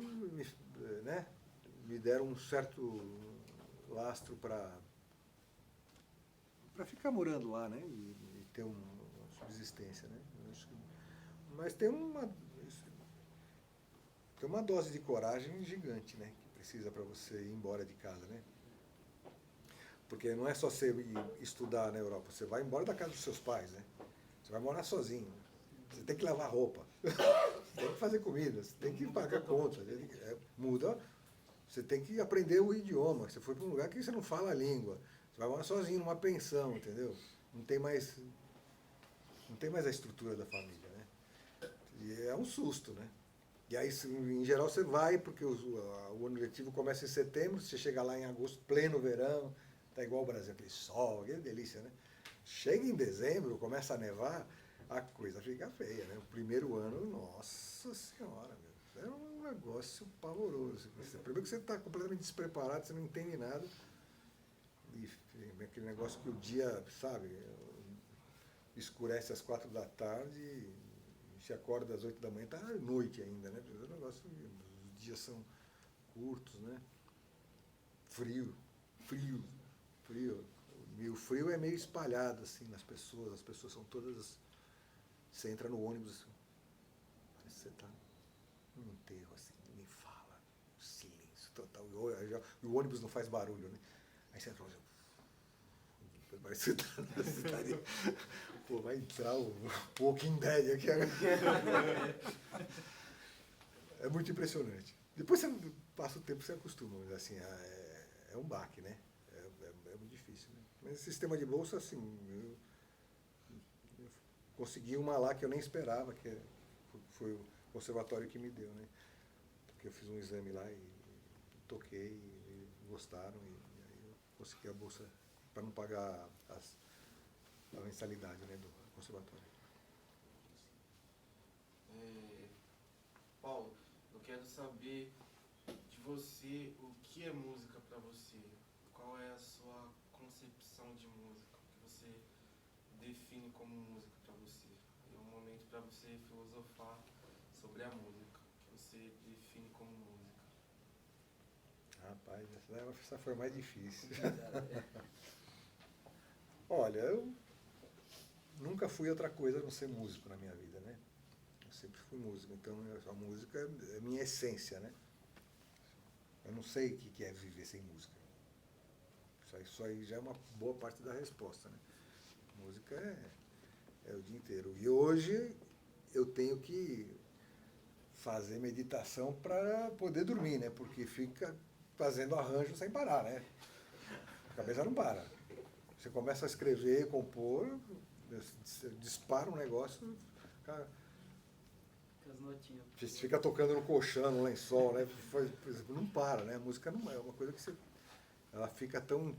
me deram um certo lastro para ficar morando lá, né? E ter uma subsistência, né? Mas tem uma dose de coragem gigante, né? Que precisa para você ir embora de casa, né? Porque não é só você ir estudar na Europa, você vai embora da casa dos seus pais, né? Você vai morar sozinho. Você tem que lavar roupa, você tem que fazer comida, você tem que pagar conta, muda, você tem que aprender o idioma, você foi para um lugar que você não fala a língua, você vai morar sozinho numa pensão, entendeu? Não tem mais a estrutura da família, né? E é um susto, né? E aí, em geral, você vai, porque o ano letivo começa em setembro, você chega lá em agosto, pleno verão, tá igual o Brasil, aquele sol, que delícia, né? Chega em dezembro, começa a nevar, a coisa fica feia, né? O primeiro ano, nossa senhora, meu, é um negócio pavoroso. Primeiro que você está completamente despreparado, você não entende nada. E aquele negócio que o dia, sabe, escurece às 4 da tarde, e se acorda às 8 da manhã, está noite ainda, né? O negócio, os dias são curtos, né? Frio frio, frio. E o frio é meio espalhado assim nas pessoas, as pessoas são todas. Você entra no ônibus, parece que você está num enterro assim, ninguém fala, silêncio total. E o ônibus não faz barulho, né? Aí você entra e parece que você está na cidade. Pô, vai entrar o Walking Dead aqui agora. É muito impressionante. Depois você passa o tempo, você acostuma, mas assim, é um baque, né? É muito difícil, né? Mas esse sistema de bolsa, assim, eu consegui uma lá que eu nem esperava, que foi o conservatório que me deu, né? Porque eu fiz um exame lá e toquei, e gostaram, e aí eu consegui a bolsa para não pagar a mensalidade, né, do conservatório. Paulo, eu quero saber de você o que é música para você. Qual é a sua concepção de música? O que você define como música para você? É um momento para você filosofar sobre a música. O que você define como música? Rapaz, essa foi mais difícil. Olha, eu nunca fui outra coisa a não ser músico na minha vida, né? Eu sempre fui músico, então a música é a minha essência, né? Eu não sei o que é viver sem música. Isso aí já é uma boa parte da resposta, né? Música é o dia inteiro. E hoje eu tenho que fazer meditação para poder dormir, né? Porque fica fazendo arranjo sem parar, né? A cabeça não para. Você começa a escrever, compor, dispara um negócio, cara, As notinhas. você fica tocando no colchão, no lençol, né? Por exemplo, não para, né? A música não é uma coisa que ela fica tão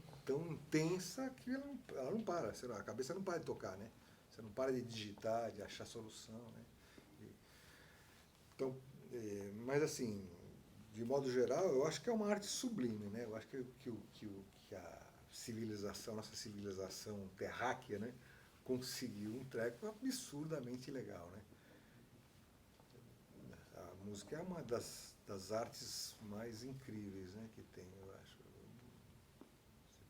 intensa que ela não para, sei lá, a cabeça não para de tocar, né? Você não para de digitar, de achar solução, né? Então, mas assim, de modo geral, eu acho que é uma arte sublime, né? Eu acho que a civilização, nossa civilização terráquea, né, conseguiu um treco absurdamente legal, né? A música é uma das artes mais incríveis, né, que tem, eu acho. Você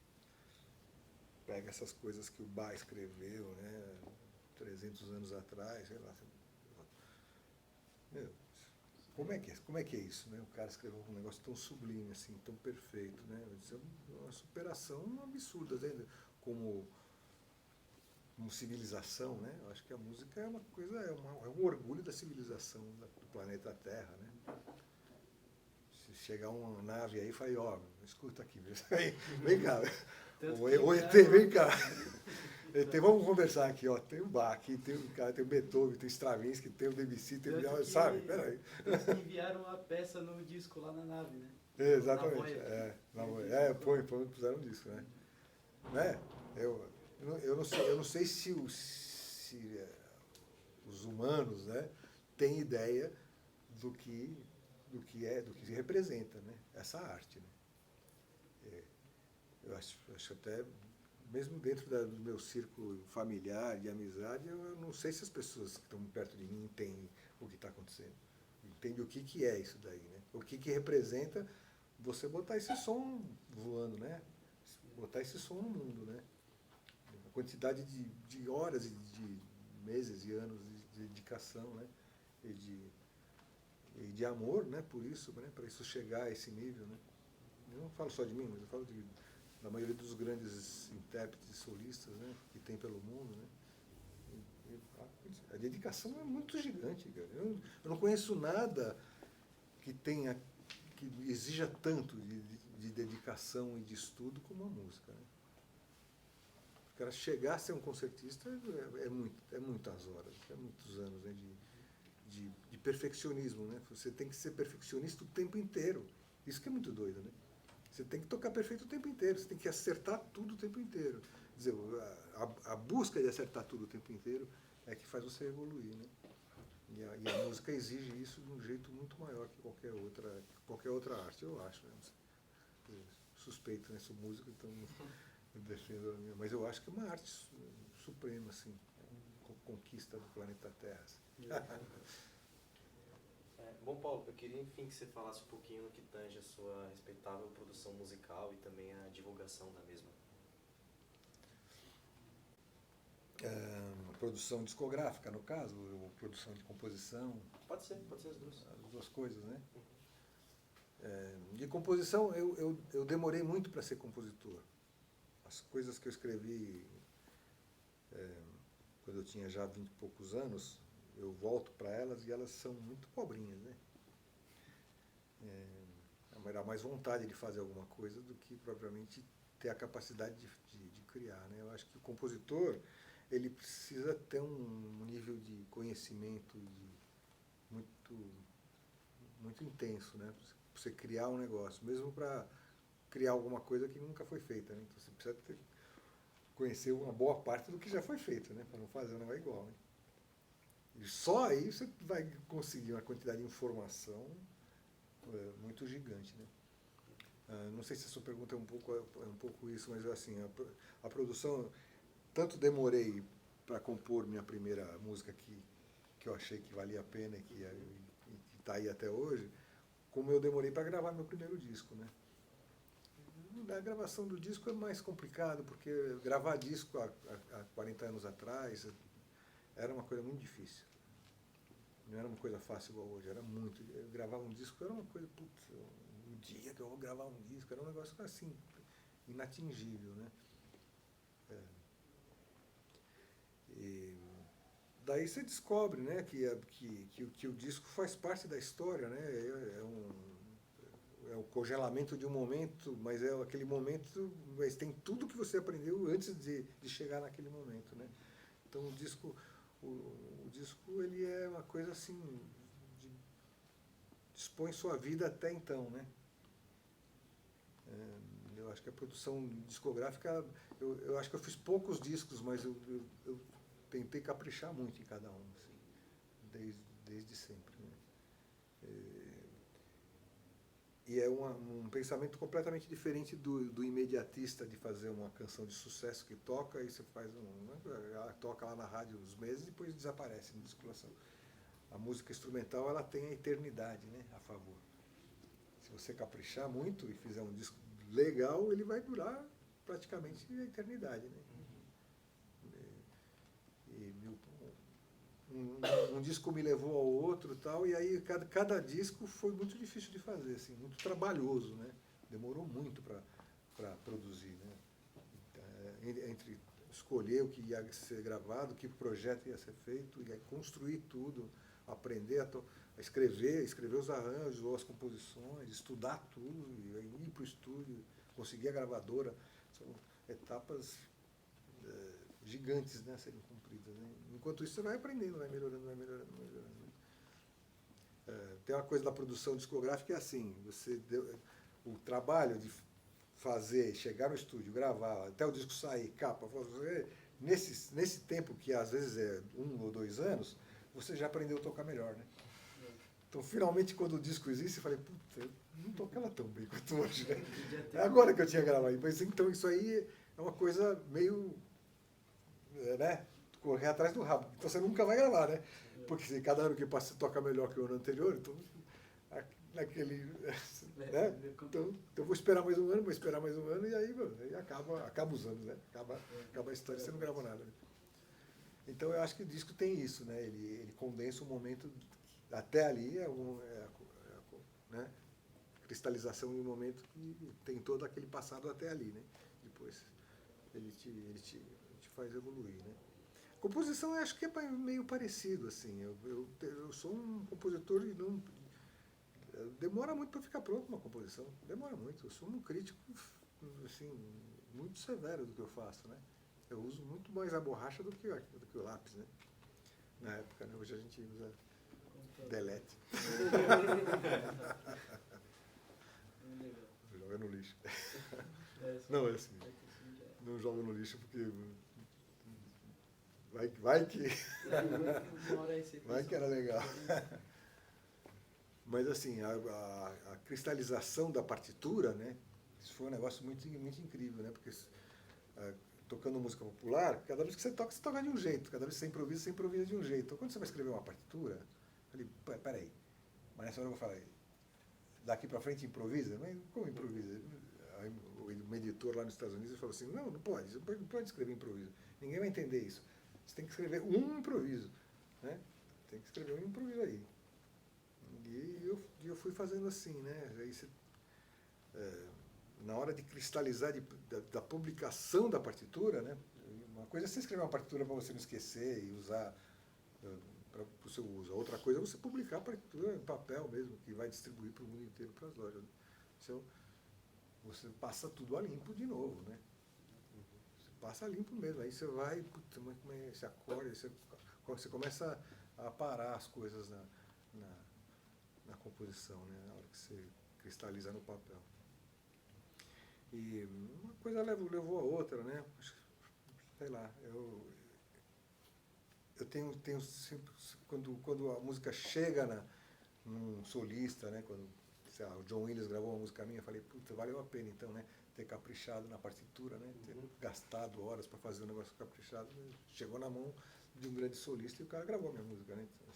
pega essas coisas que o Bach escreveu, né, 300 anos atrás, sei lá. Meu, como é que é isso, né? O cara escreveu um negócio tão sublime, assim, tão perfeito, né? Isso é uma superação absurda, né? Como civilização, né? Eu acho que a música é uma coisa, é um orgulho da civilização do planeta Terra, né? Se chegar uma nave aí e falar, ó, escuta aqui, vem cá, o ET, vem cá. ET, vamos conversar aqui, ó, tem o Bach, tem o Beethoven, tem o Stravinsky, tem o Debussy, tem o... Sabe? Peraí. Enviaram uma peça no disco lá na nave, né? Exatamente. Puseram um disco, né? Eu não sei se os humanos, né, têm ideia do que representa, né, essa arte, né? Eu acho até, mesmo dentro do meu círculo familiar de amizade, eu não sei se as pessoas que estão perto de mim entendem o que está acontecendo. Entendem o que é isso daí, né? O que representa você botar esse som voando, né? Botar esse som no mundo, né? A quantidade de horas, de meses e anos de dedicação, né? E de amor, né? Por isso, né? Para isso chegar a esse nível, né? Eu não falo só de mim, mas eu falo da maioria dos grandes intérpretes solistas, né, que tem pelo mundo, né? A dedicação é muito gigante, cara. Eu não conheço nada que exija tanto de dedicação e de estudo como a música, né? O cara chegar a ser um concertista é muitas horas, é muitos anos, né, de perfeccionismo, né? Você tem que ser perfeccionista o tempo inteiro. Isso que é muito doido, né? Você tem que tocar perfeito o tempo inteiro, você tem que acertar tudo o tempo inteiro. Quer dizer, a busca de acertar tudo o tempo inteiro é que faz você evoluir, né? E a música exige isso de um jeito muito maior que qualquer outra arte, eu acho, né? Suspeito, né? Sou músico, então eu defendo a minha. Mas eu acho que é uma arte suprema, assim, conquista do planeta Terra. Assim. Bom, Paulo, eu queria, enfim, que você falasse um pouquinho no que tange a sua respeitável produção musical e também a divulgação da mesma. Produção discográfica, no caso, ou produção de composição, Pode ser as duas. as duas coisas, né? De composição, eu demorei muito para ser compositor. As coisas que eu escrevi quando eu tinha já 20 e poucos anos, eu volto para elas e elas são muito pobrinhas, né? Era mais vontade de fazer alguma coisa do que propriamente ter a capacidade de criar, né? Eu acho que o compositor, ele precisa ter um nível de conhecimento muito intenso, né? Para você criar um negócio, mesmo para criar alguma coisa que nunca foi feita, né? Então você precisa conhecer uma boa parte do que já foi feito, né? Para não fazer um negócio igual, né? E só aí você vai conseguir uma quantidade de informação muito gigante, né? Não sei se a sua pergunta é um pouco isso, mas assim, a produção, tanto demorei para compor minha primeira música que eu achei que valia a pena e que está aí até hoje, como eu demorei para gravar meu primeiro disco, né? A gravação do disco é mais complicado, porque gravar disco há 40 anos atrás era uma coisa muito difícil. Não era uma coisa fácil igual hoje, era muito. Eu gravava um disco, era uma coisa, putz, um dia que eu vou gravar um disco, era um negócio assim, inatingível, né? E daí você descobre, né, que o disco faz parte da história, né? É o congelamento de um momento, mas é aquele momento, mas tem tudo que você aprendeu antes de chegar naquele momento, né? Então o disco ele é uma coisa assim, dispõe sua vida até então, né? Eu acho que a produção discográfica, eu acho que eu fiz poucos discos, mas eu tentei caprichar muito em cada um, assim, desde sempre, né? E é um pensamento completamente diferente do imediatista de fazer uma canção de sucesso que toca, e você faz ela toca lá na rádio uns meses e depois desaparece na circulação. A música instrumental, ela tem a eternidade, né, a favor. Se você caprichar muito e fizer um disco legal, ele vai durar praticamente a eternidade, né? Um disco me levou ao outro, tal, e aí cada disco foi muito difícil de fazer, assim, muito trabalhoso, né? Demorou muito para produzir, né? Entre escolher o que ia ser gravado, que projeto ia ser feito, e construir tudo, aprender a escrever os arranjos ou as composições, estudar tudo, e aí ir para o estúdio, conseguir a gravadora. São etapas gigantes, né, a serem cumpridas, né? Enquanto isso você vai aprendendo, vai melhorando. Tem uma coisa da produção discográfica que é assim, o trabalho de fazer, chegar no estúdio, gravar, até o disco sair, capa, nesse tempo que às vezes é 1 ou 2 anos, você já aprendeu a tocar melhor, né? Então, finalmente, quando o disco existe, eu falei, puta, eu não tocava tão bem quanto hoje, né? É agora que eu tinha gravado. Mas então isso aí é uma coisa meio, né, correr atrás do rabo. Então você nunca vai gravar, né? Porque se cada ano que passa você toca melhor que o ano anterior, então naquele, né? Então eu vou esperar mais um ano, e aí, mano, aí acaba os anos, né? Acaba a história, você não grava nada, né? Então eu acho que o disco tem isso, né? Ele condensa o momento até ali, né? Cristalização de um momento que tem todo aquele passado até ali, né? Depois ele te faz evoluir, né? Composição eu acho que é meio parecido, assim. Eu sou um compositor e não demora muito para ficar pronto uma composição, demora muito. Eu sou um crítico, assim, muito severo do que eu faço, né? Eu uso muito mais a borracha do que o lápis, né? Na época, né? Hoje a gente usa delete. Joga no lixo. Não, é assim. Não joga no lixo porque vai que era legal. Mas assim, a cristalização da partitura, né? Isso foi um negócio muito, muito incrível, né? Porque tocando música popular, cada vez que você toca de um jeito. Cada vez que você improvisa de um jeito. Então, quando você vai escrever uma partitura, eu falei, peraí, Mas nessa hora eu falei, daqui para frente improvisa? Mas como improvisa? Aí o editor lá nos Estados Unidos falou assim, não pode, você não pode escrever improviso. Ninguém vai entender isso. Você tem que escrever um improviso. Né? Tem que escrever um improviso aí. E eu fui fazendo assim, né? Aí você, na hora de cristalizar da publicação da partitura, né? Uma coisa é você escrever uma partitura para você não esquecer e usar para o seu uso. A outra coisa é você publicar a partitura em papel mesmo, que vai distribuir para o mundo inteiro, para as lojas. Então, você passa tudo a limpo de novo, né? Você passa a limpo mesmo. Aí você vai, puta, como é esse acorde, você começa a parar as coisas na composição, né? Na hora que você cristaliza no papel. E uma coisa levou a outra, né? Sei lá, eu tenho sempre, quando a música chega num solista, né? Quando, sei lá, o John Williams gravou uma música minha, eu falei, puta, valeu a pena então, né? Ter caprichado na partitura, né? Ter gastado horas para fazer um negócio caprichado. Chegou na mão de um grande solista e o cara gravou a minha música, né? Então,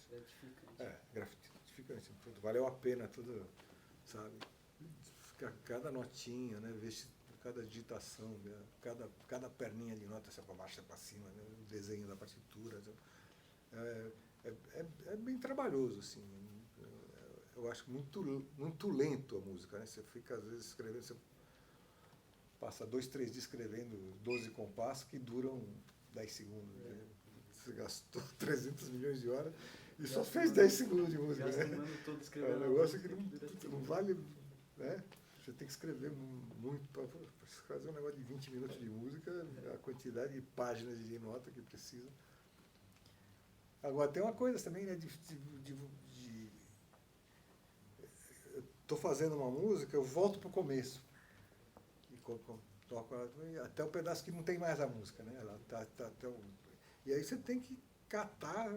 gratificante. Tudo, valeu a pena, tudo, sabe? Cada notinha, né? Ver cada digitação, né? cada perninha de nota, se é para baixo, se é para cima, né? O desenho da partitura. É bem trabalhoso, assim. Eu acho muito lento a música, né? Você fica, às vezes, escrevendo, você passa 2, 3 dias escrevendo 12 compassos que duram 10 segundos. Né? Você gastou 300 milhões de horas e só fez 10 segundos de música. Né? Todo É um negócio que não vale, né? Você tem que escrever muito para fazer um negócio de 20 minutos de música, a quantidade de páginas de nota que precisa. Agora, tem uma coisa também, né? Eu estou fazendo uma música, eu volto para o começo. E toco até o pedaço que não tem mais a música, né? Ela tá até e aí você tem que catar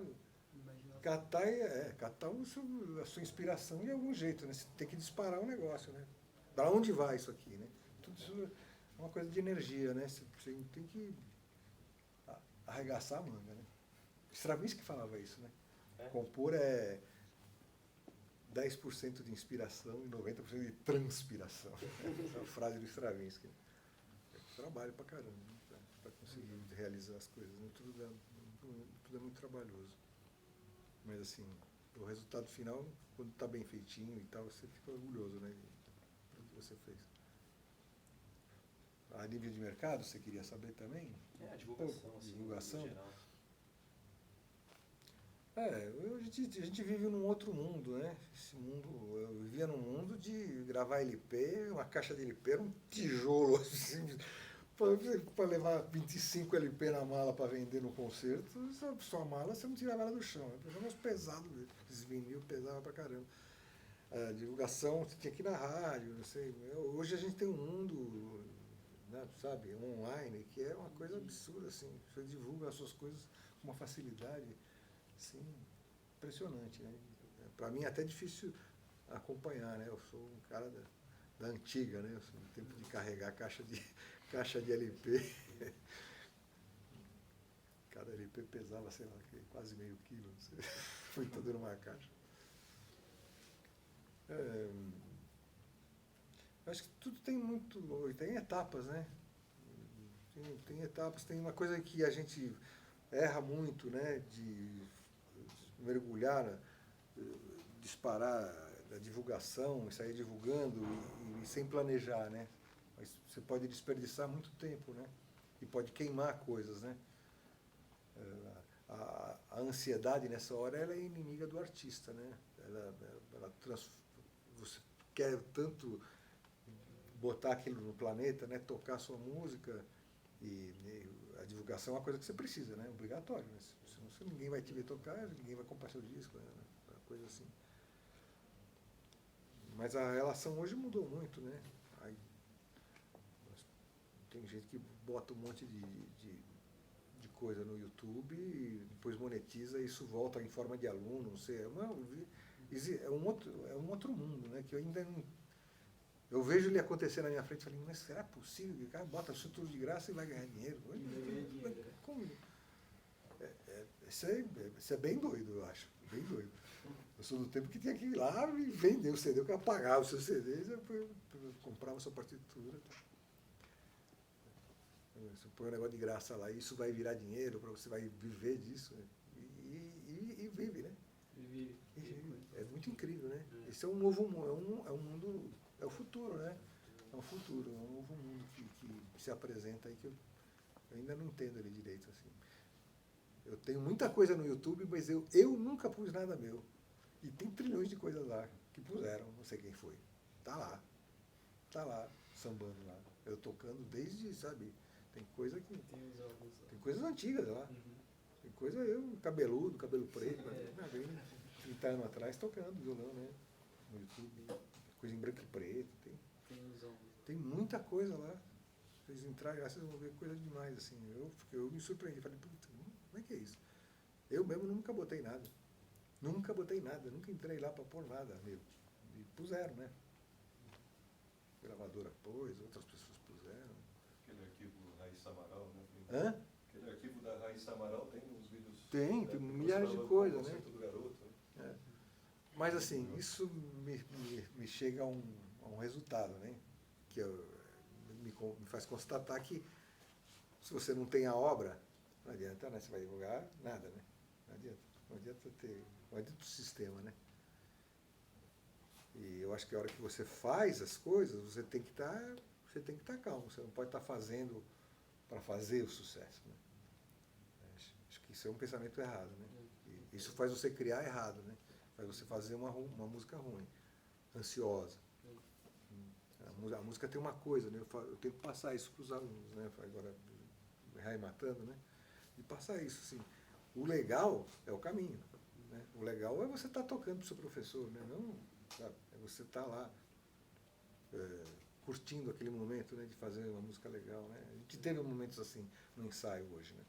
a sua inspiração de algum jeito, né? Você tem que disparar um negócio, né? Para onde vai isso aqui, né? Tudo isso é uma coisa de energia, né? Você tem que arregaçar a manga, né? Stravinsky falava isso, né? Compor é 10% de inspiração e 90% de transpiração. Essa é a frase do Stravinsky. Trabalho pra caramba, né? Para conseguir realizar as coisas, né? Tudo é muito trabalhoso. Mas assim, o resultado final, quando está bem feitinho e tal, você fica orgulhoso, né? Do que você fez. A nível de mercado, você queria saber também? A divulgação, assim, divulgação. No geral. A gente vive num outro mundo, né? Esse mundo, eu vivia num mundo de gravar LP, uma caixa de LP era um tijolo, assim, para levar 25 LP na mala para vender no concerto, sua mala você não tirava ela do chão, era mais pesado, esse vinil pesava pra caramba. A divulgação, você tinha que ir na rádio, não sei. Hoje a gente tem um mundo, né, sabe, online, que é uma coisa absurda, assim, você divulga as suas coisas com uma facilidade, assim, impressionante, né? Para mim é até difícil acompanhar, né? Eu sou um cara da antiga, né? Eu sou do tempo de carregar caixa de LP. Cada LP pesava, sei lá, quase meio quilo, não sei. Foi tudo numa caixa. Acho que tudo tem etapas, né? Tem etapas, tem uma coisa que a gente erra muito, né? De mergulhar, disparar da divulgação, e sair divulgando e sem planejar, né? Mas você pode desperdiçar muito tempo, né? E pode queimar coisas, né? A ansiedade nessa hora ela é inimiga do artista, né? Você quer tanto botar aquilo no planeta, né? Tocar sua música e a divulgação é uma coisa que você precisa, né? Obrigatório, né? Senão ninguém vai te ver tocar, ninguém vai comprar seu disco, né? Uma coisa assim. Mas a relação hoje mudou muito, né? Aí, tem gente que bota um monte de coisa no YouTube e depois monetiza e isso volta em forma de aluno, não sei. É um outro mundo, né? Que eu ainda não... Eu vejo ele acontecer na minha frente e falei, mas será possível que o cara bota isso tudo de graça e vai ganhar dinheiro? Como? Isso é bem doido, eu acho. Bem doido. Eu sou do tempo que tinha que ir lá e vender o CD, que eu pagava o seu CD, eu comprava a sua partitura. Você põe um negócio de graça lá, isso vai virar dinheiro, você vai viver disso. E vive, né? É muito incrível, né? Esse é um novo mundo, é um mundo, é o futuro, né? É um futuro, é um novo mundo que se apresenta aí que eu ainda não entendo ele direito, assim. Eu tenho muita coisa no YouTube, mas eu nunca pus nada meu. E tem trilhões de coisas lá que puseram, não sei quem foi. Tá lá, sambando lá. Eu tocando desde, sabe, tem coisa que... Tem coisas antigas lá. Tem coisa eu, cabeludo, cabelo preto, 30 anos atrás, tocando violão, né? No YouTube. Coisa em branco e preto. Tem muita coisa lá. Vocês entrarem lá, vocês vão ver coisa demais, assim. Eu me surpreendi. Falei, puta, como é que é isso? Eu mesmo nunca botei nada. Nunca entrei lá para pôr nada, meu. E puseram, né? A gravadora pôs, outras pessoas puseram. Aquele arquivo Raíssa Amaral, né? Hã? Aquele arquivo da Raíssa Amaral tem uns vídeos... Tem milhares de coisas, né? Do garoto, né? É. Mas assim, isso me chega a um resultado, né? Que me faz constatar que se você não tem a obra, não adianta, né? Você vai divulgar nada, né? Não adianta o sistema, né? E eu acho que a hora que você faz as coisas, você tem que estar calmo. Você não pode estar fazendo para fazer o sucesso, né? Acho que isso é um pensamento errado, né? E isso faz você criar errado, né? Faz você fazer uma música ruim, ansiosa. A música tem uma coisa, né? Eu tenho que passar isso para os alunos, né? Agora, matando, né? E passar isso, assim. O legal é o caminho, né? O legal é você estar tocando para o seu professor, né? Não, sabe? É você estar lá curtindo aquele momento, né? De fazer uma música legal, né? A gente teve momentos assim no ensaio hoje, né?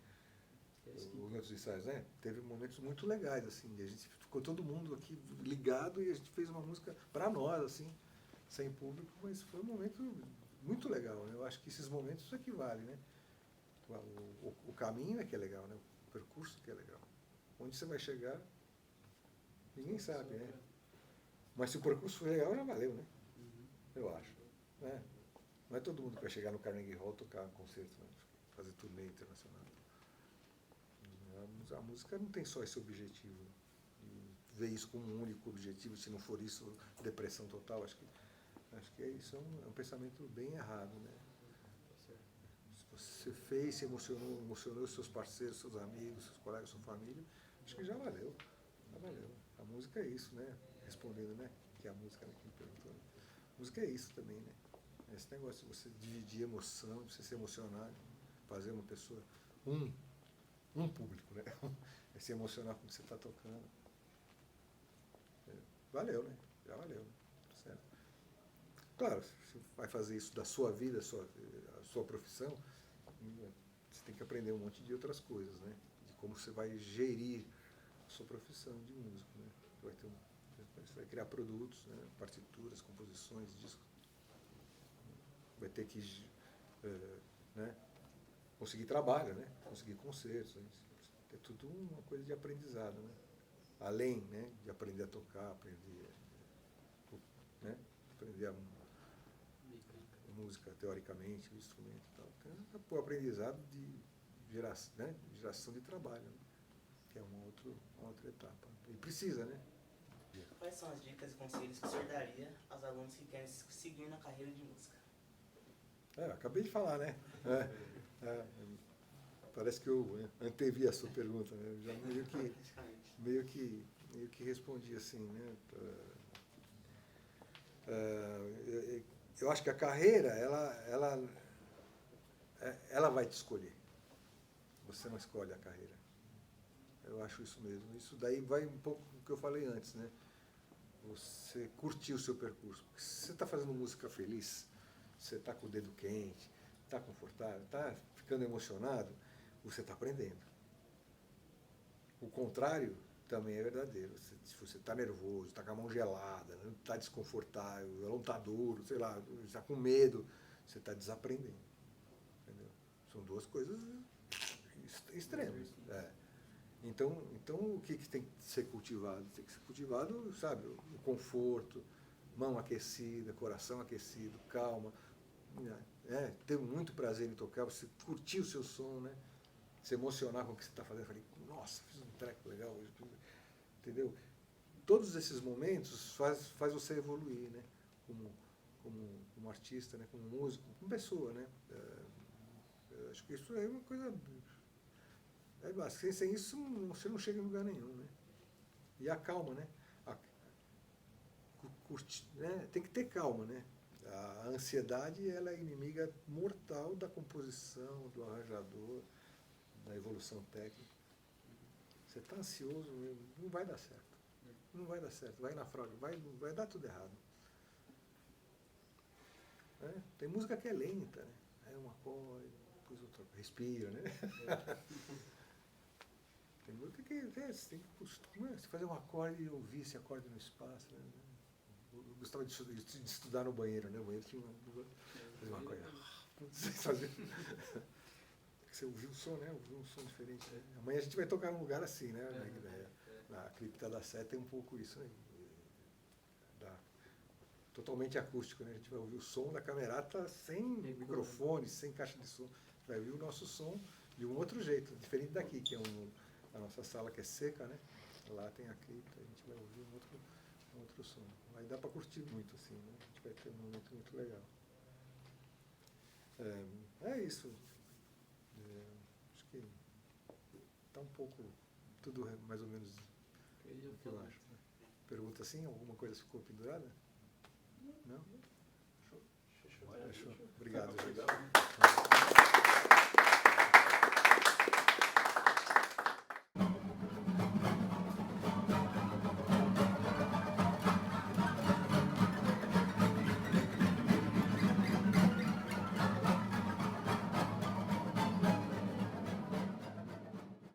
Os outros ensaios, né? Teve momentos muito legais, assim. A gente ficou todo mundo aqui ligado e a gente fez uma música para nós, assim, sem público, mas foi um momento muito legal, né? Eu acho que esses momentos equivalem, né? O caminho é que é legal, né? O percurso que é legal. Onde você vai chegar, ninguém sabe, né? Mas se o percurso for legal, já valeu, né? Eu acho. Né? Não é todo mundo que vai chegar no Carnegie Hall tocar um concerto, né? Fazer turnê internacional. A música não tem só esse objetivo. E ver isso como um único objetivo, se não for isso, depressão total, acho que isso é um pensamento bem errado, né? Se você fez, se emocionou os seus parceiros, seus amigos, seus colegas, sua família, acho que já valeu. Já valeu. A música é isso, né? Respondendo, né? Que é a música, né? Que me perguntou. A música é isso também, né? Esse negócio de você dividir emoção, de você se emocionar, fazer uma pessoa, um público, né? É se emocionar com o que você está tocando. Valeu, né? Já valeu, né? Certo. Claro, você vai fazer isso da sua vida, a sua profissão, você tem que aprender um monte de outras coisas, né? De como você vai gerir a sua profissão de músico, né? Você vai criar produtos, né? Partituras, composições, discos. Vai ter que né? Conseguir trabalho, né? Conseguir concertos. Né? É tudo uma coisa de aprendizado, né? Além, né, de aprender a tocar, aprender a música teoricamente, o instrumento e tal. Então, o aprendizado de geração de trabalho, né? Que é uma outra etapa. E precisa, né? Quais são as dicas e conselhos que o senhor daria aos alunos que querem seguir na carreira de música? Acabei de falar, né? Parece que eu antevi a sua pergunta, né? Eu já meio que respondi assim, né? Eu acho que a carreira, ela vai te escolher. Você não escolhe a carreira. Eu acho isso mesmo. Isso daí vai um pouco do que eu falei antes, né? Você curtir o seu percurso. Porque se você está fazendo música feliz, você está com o dedo quente, está confortável, está ficando emocionado, você está aprendendo. O contrário também é verdadeiro. Se você está nervoso, está com a mão gelada, está desconfortável, o violão está duro, sei lá, está com medo, você está desaprendendo. Entendeu? São duas coisas extremas. Então o que tem que ser cultivado? Tem que ser cultivado, sabe, o conforto, mão aquecida, coração aquecido, calma, ter muito prazer em tocar, você curtir o seu som, né? Se emocionar com o que você está fazendo. Eu falei, nossa, fiz um treco legal hoje, entendeu? Todos esses momentos faz você evoluir, né? Como artista, né? Como músico, como pessoa, né? Acho que isso é uma coisa... sem isso você não chega em lugar nenhum, né? E a calma, né? Né? Tem que ter calma, né? A ansiedade, ela é inimiga mortal da composição, do arranjador, da evolução técnica. Você está ansioso, não vai dar certo. Não vai dar certo. Vai na fraude, vai dar tudo errado. Tem música que é lenta, né? Aí um acorde, depois outro, respira, né? Tem música que você tem que fazer um acorde e ouvir esse acorde no espaço, né? Eu gostava de estudar no banheiro, né? O banheiro tinha fazer uma coisa. Você ouviu o som, né? Ouviu um som diferente. Né? Amanhã a gente vai tocar num lugar assim, né? Na Cripta da Sé tem um pouco isso aí. Totalmente acústico, né? A gente vai ouvir o som da camerata sem microfone, sem caixa de som. Vai ouvir o nosso som de um outro jeito, diferente daqui, que é a nossa sala que é seca, né? Lá tem a cripta, a gente vai ouvir um outro som. Vai dar para curtir muito, assim, né? A gente vai ter um momento muito legal. É isso. Acho que está um pouco, tudo mais ou menos o que eu acho. Né? Pergunta assim, alguma coisa ficou pendurada? Não? Fechou. Obrigado, gente.